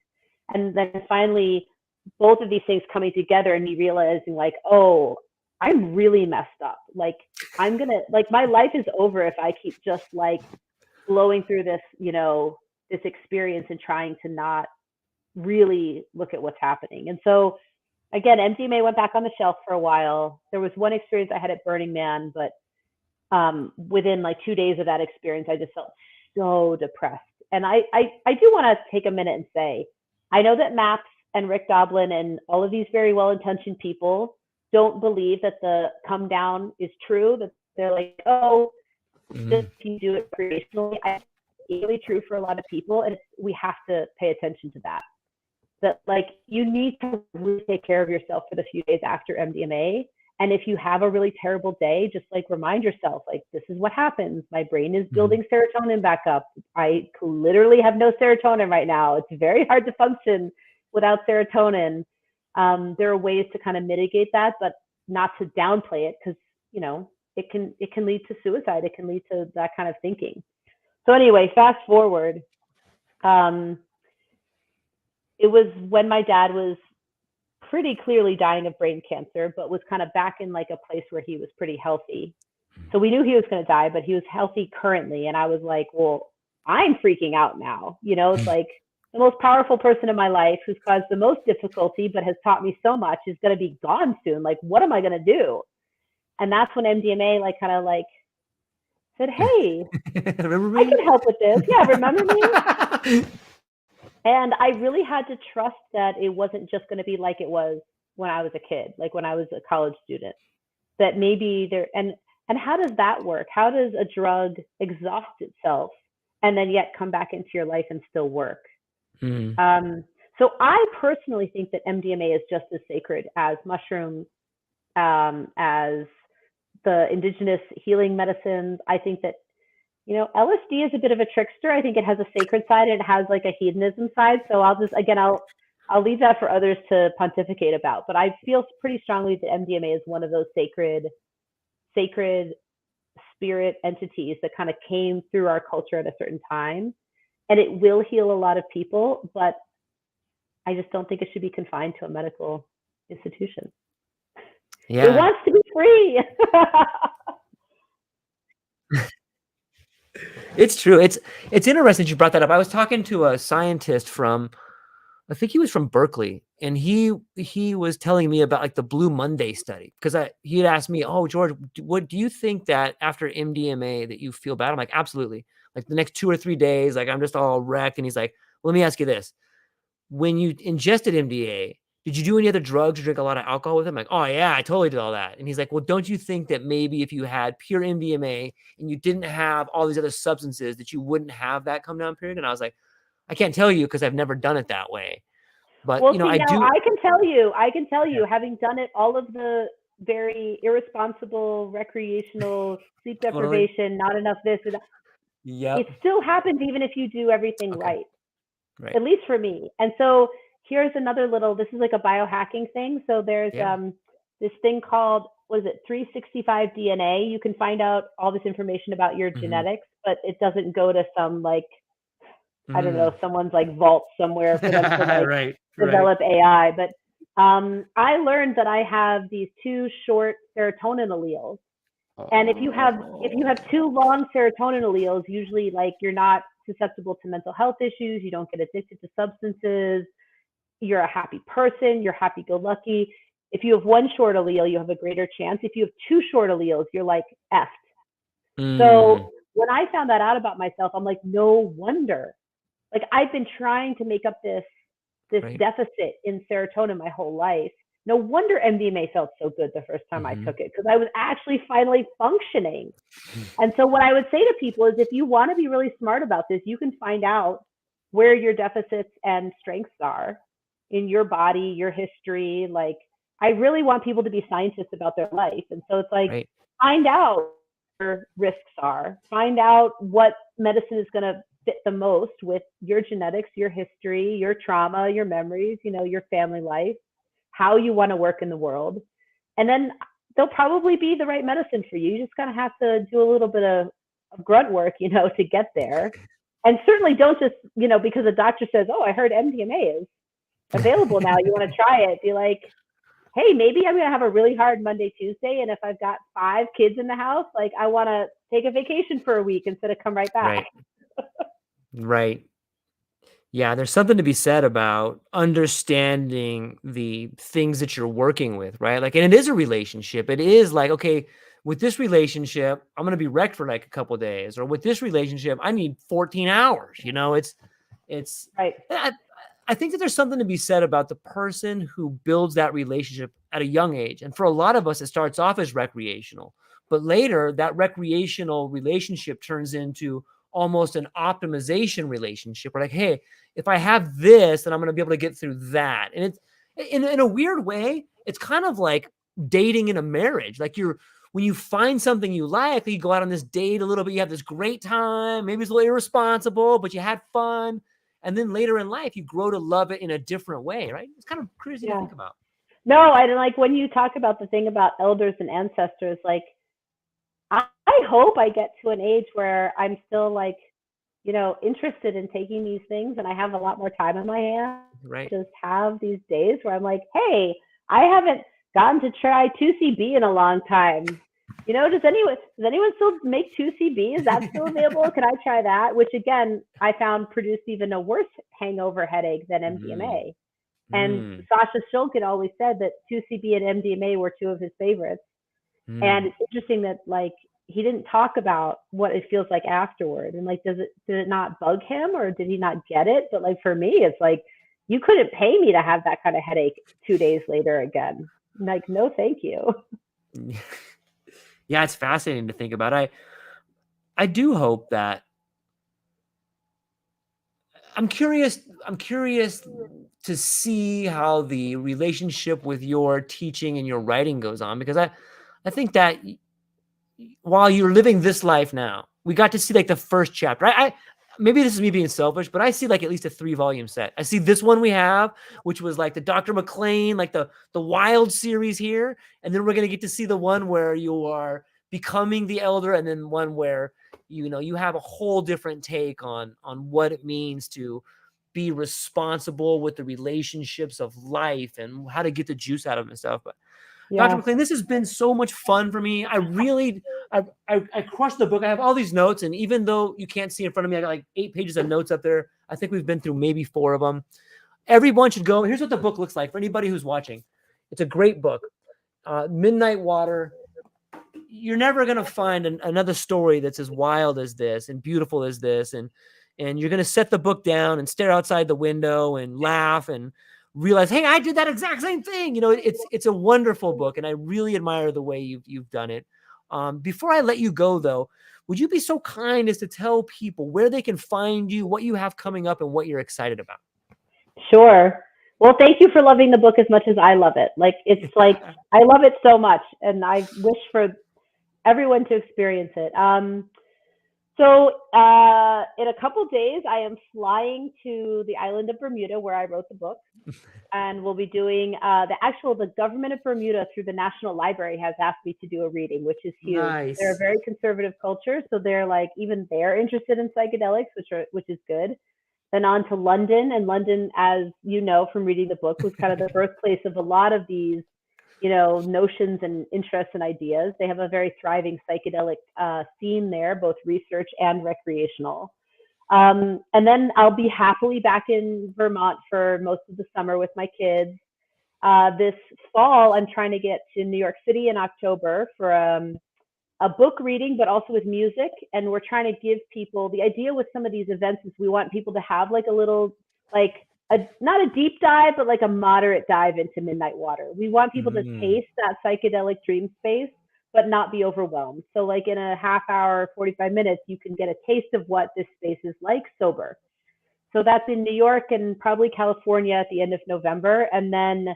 And then finally, both of these things coming together and me realizing like, oh, I'm really messed up. Like my life is over if I keep just like blowing through this, this experience and trying to not really look at what's happening. And so again, MDMA went back on the shelf for a while. There was one experience I had at Burning Man, but within like 2 days of that experience, I just felt so depressed. And I do want to take a minute and say, I know that MAPS and Rick Doblin and all of these very well-intentioned people don't believe that the come down is true, that they're like, oh, if you do it recreationally. It's really true for a lot of people, and we have to pay attention to that. That like you need to really take care of yourself for the few days after MDMA. And if you have a really terrible day, just like remind yourself, like, this is what happens. My brain is building serotonin back up. I literally have no serotonin right now. It's very hard to function without serotonin. There are ways to kind of mitigate that, but not to downplay it, because, it can lead to suicide. It can lead to that kind of thinking. So anyway, fast forward. It was when my dad was pretty clearly dying of brain cancer, but was kind of back in like a place where he was pretty healthy. So we knew he was going to die, but he was healthy currently. And I was like, well, I'm freaking out now. It's like the most powerful person in my life who's caused the most difficulty, but has taught me so much, is going to be gone soon. Like, what am I going to do? And that's when MDMA like kind of like said, hey, remember me? I can help with this. Yeah, remember me? And I really had to trust that it wasn't just going to be like it was when I was a kid, like when I was a college student, that maybe and how does that work? How does a drug exhaust itself and then yet come back into your life and still work? So I personally think that MDMA is just as sacred as mushrooms, as the indigenous healing medicines. I think that LSD is a bit of a trickster. I think it has a sacred side and it has like a hedonism side. So I'll leave that for others to pontificate about. But I feel pretty strongly that MDMA is one of those sacred spirit entities that kind of came through our culture at a certain time. And it will heal a lot of people, but I just don't think it should be confined to a medical institution. Yeah. It wants to be free. It's true. It's interesting you brought that up. I was talking to a scientist from, I think he was from Berkeley, and he was telling me about like the Blue Monday study, because he had asked me, oh, George, what do you think that after MDMA that you feel bad? I'm like, absolutely. Like the next 2 or 3 days, like I'm just all wrecked. And he's like, well, let me ask you this. When you ingested MDMA, did you do any other drugs or drink a lot of alcohol with him? Like, oh yeah, I totally did all that. And he's like, well, don't you think that maybe if you had pure MDMA and you didn't have all these other substances, that you wouldn't have that come down period? And I was like, I can't tell you because I've never done it that way. But well, I can tell you, having done it, all of the very irresponsible recreational sleep deprivation, not enough this or that. It still happens even if you do everything right. Right. at least for me. And so here's another little, this is like a biohacking thing. So there's this thing called, what is it, 365 DNA. You can find out all this information about your genetics, but it doesn't go to some like, I don't know, someone's like vault somewhere for them to like develop AI. But I learned that I have these 2 short serotonin alleles. And if you have 2 long serotonin alleles, usually like you're not susceptible to mental health issues, you don't get addicted to substances, you're a happy person, you're happy-go-lucky. If you have 1 short allele, you have a greater chance. If you have 2 short alleles, you're like effed. So when I found that out about myself, I'm like, no wonder. Like I've been trying to make up this deficit in serotonin my whole life. No wonder MDMA felt so good the first time I took it, because I was actually finally functioning. And so what I would say to people is, if you want to be really smart about this, you can find out where your deficits and strengths are in your body, your history. Like, I really want people to be scientists about their life. And so it's like, find out where risks are, find out what medicine is going to fit the most with your genetics, your history, your trauma, your memories, you know, your family life, how you want to work in the world. And then they'll probably be the right medicine for you. You just kind of have to do a little bit of grunt work, you know, to get there. And certainly don't just, you know, because a doctor says, oh, I heard MDMA is available now, you want to try it. Be like, hey, maybe I'm going to have a really hard Monday, Tuesday. And if I've got 5 kids in the house, like I want to take a vacation for a week instead of come right back. Right. Yeah, there's something to be said about understanding the things that you're working with, right? Like, and it is a relationship. It is like, okay, with this relationship, I'm going to be wrecked for like a couple of days, or with this relationship, I need 14 hours. You know, it's right. I think that there's something to be said about the person who builds that relationship at a young age. And for a lot of us, it starts off as recreational, but later that recreational relationship turns into almost an optimization relationship. We're like, hey, if I have this, then I'm going to be able to get through that. And it's in a weird way, it's kind of like dating in a marriage. Like when you find something you like, you go out on this date a little bit, you have this great time, maybe it's a little irresponsible, but you had fun. And then later in life, you grow to love it in a different way, right? It's kind of crazy to think about. No, I like when you talk about the thing about elders and ancestors, like, I hope I get to an age where I'm still like, you know, interested in taking these things, and I have a lot more time in my hands. Right. Just have these days where I'm like, hey, I haven't gotten to try 2CB in a long time. You know, does anyone still make 2CB? Is that still available? Can I try that? Which again, I found produced even a worse hangover headache than MDMA. And Sasha Shulkin always said that 2CB and MDMA were 2 of his favorites. And it's interesting that like he didn't talk about what it feels like afterward, and like did it not bug him, or did he not get it? But like for me, it's like, you couldn't pay me to have that kind of headache 2 days later again. I'm like, no, thank you. Yeah, it's fascinating to think about. I do hope that I'm curious to see how the relationship with your teaching and your writing goes on, because I think that while you're living this life now, we got to see like the first chapter. I maybe this is me being selfish, but I see like at least a 3-volume set. I see this one we have, which was like the Dr. MacLean, like the Wild series here. And then we're going to get to see the one where you are becoming the elder, and then one where, you know, you have a whole different take on what it means to be responsible with the relationships of life and how to get the juice out of them and stuff. But Dr. MacLean, this has been so much fun for me. I crushed the book. I have all these notes, and even though you can't see in front of me, I got like 8 pages of notes up there. I think we've been through maybe 4 of them. Everyone should go. Here's what the book looks like for anybody who's watching. It's a great book. Midnight Water. You're never going to find another story that's as wild as this and beautiful as this. And you're going to set the book down and stare outside the window and laugh and realize, hey, I did that exact same thing. You know, it's a wonderful book, and I really admire the way you've done it. Before I let you go, though, would you be so kind as to tell people where they can find you, what you have coming up, and what you're excited about? Sure. Well, thank you for loving the book as much as I love it. Like, it's like, I love it so much, and I wish for everyone to experience it. So in a couple days, I am flying to the island of Bermuda where I wrote the book. And we'll be doing the government of Bermuda through the National Library has asked me to do a reading, which is huge. Nice. They're a very conservative culture, so they're like, even they're interested in psychedelics, which is good. Then on to London, and London, as you know from reading the book, was kind of the birthplace of a lot of these, notions and interests and ideas. They have a very thriving psychedelic scene there, both research and recreational. And then I'll be happily back in Vermont for most of the summer with my kids. This fall, I'm trying to get to New York City in October for a book reading, but also with music. And we're trying to give people, the idea with some of these events is we want people to have like a little, not a deep dive, but like a moderate dive into midnight water. We want people to taste that psychedelic dream space, but not be overwhelmed. So like in a half hour, 45 minutes, you can get a taste of what this space is like sober. So that's in New York and probably California at the end of November. And then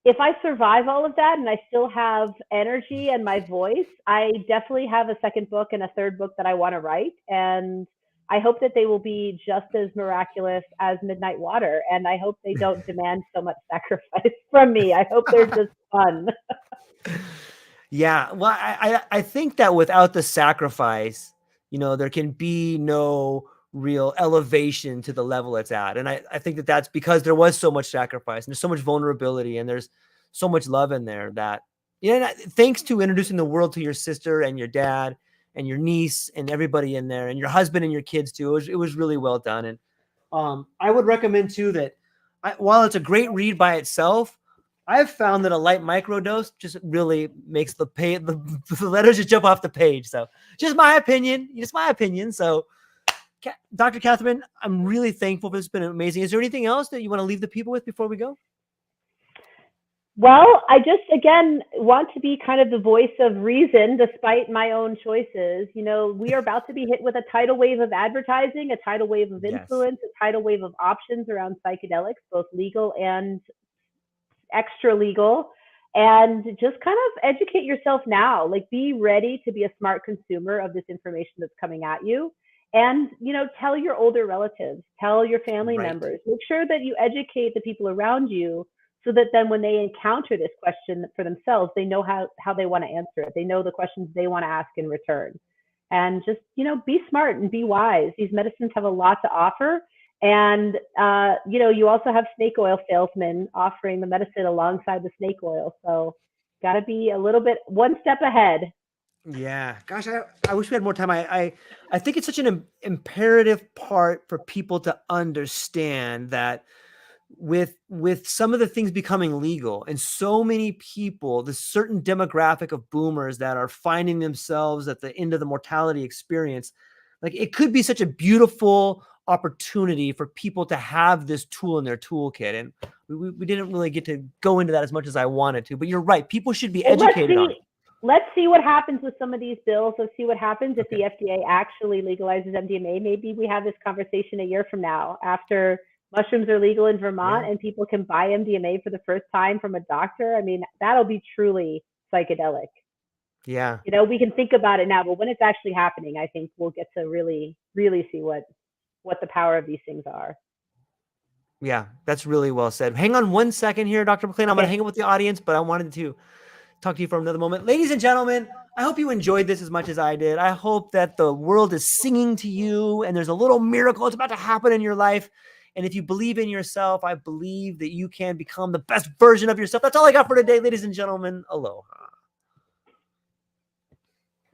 if I survive all of that and I still have energy and my voice, I definitely have a second book and a third book that I want to write. And I hope that they will be just as miraculous as Midnight Water. And I hope they don't demand so much sacrifice from me. I hope they're just fun. Yeah. Well, I think that without the sacrifice, there can be no real elevation to the level it's at. And I think that that's because there was so much sacrifice and there's so much vulnerability and there's so much love in there that, thanks to introducing the world to your sister and your dad and your niece and everybody in there and your husband and your kids too. It was really well done. And I would recommend too that while it's a great read by itself, I've found that a light microdose just really makes the letters just jump off the page. So just my opinion. So Dr. Katherine, I'm really thankful for this. It's been amazing. Is there anything else that you want to leave the people with before we go? Well, I just, again, want to be kind of the voice of reason despite my own choices. We are about to be hit with a tidal wave of advertising, a tidal wave of influence, a tidal wave of options around psychedelics, both legal and extra legal. And just kind of educate yourself now. Like, be ready to be a smart consumer of this information that's coming at you. And, tell your older relatives, tell your family members, make sure that you educate the people around you so that then when they encounter this question for themselves, they know how they want to answer it. They know the questions they want to ask in return. And just, be smart and be wise. These medicines have a lot to offer. And, you also have snake oil salesmen offering the medicine alongside the snake oil. So got to be a little bit one step ahead. Yeah. Gosh, I wish we had more time. I think it's such an imperative part for people to understand that with some of the things becoming legal and so many people, this certain demographic of boomers that are finding themselves at the end of the mortality experience, like it could be such a beautiful opportunity for people to have this tool in their toolkit. And we didn't really get to go into that as much as I wanted to, but you're right. People should be educated on it. Let's see what happens with some of these bills. Let's see what happens if the FDA actually legalizes MDMA. Maybe we have this conversation a year from now after mushrooms are legal in Vermont and people can buy MDMA for the first time from a doctor. I mean, that'll be truly psychedelic. Yeah. We can think about it now, but when it's actually happening, I think we'll get to really, really see what the power of these things are. Yeah, that's really well said. Hang on one second here, Dr. MacLean. I'm going to hang out with the audience, but I wanted to talk to you for another moment. Ladies and gentlemen, I hope you enjoyed this as much as I did. I hope that the world is singing to you and there's a little miracle that's about to happen in your life. And if you believe in yourself, I believe that you can become the best version of yourself. That's all I got for today, ladies and gentlemen. Aloha.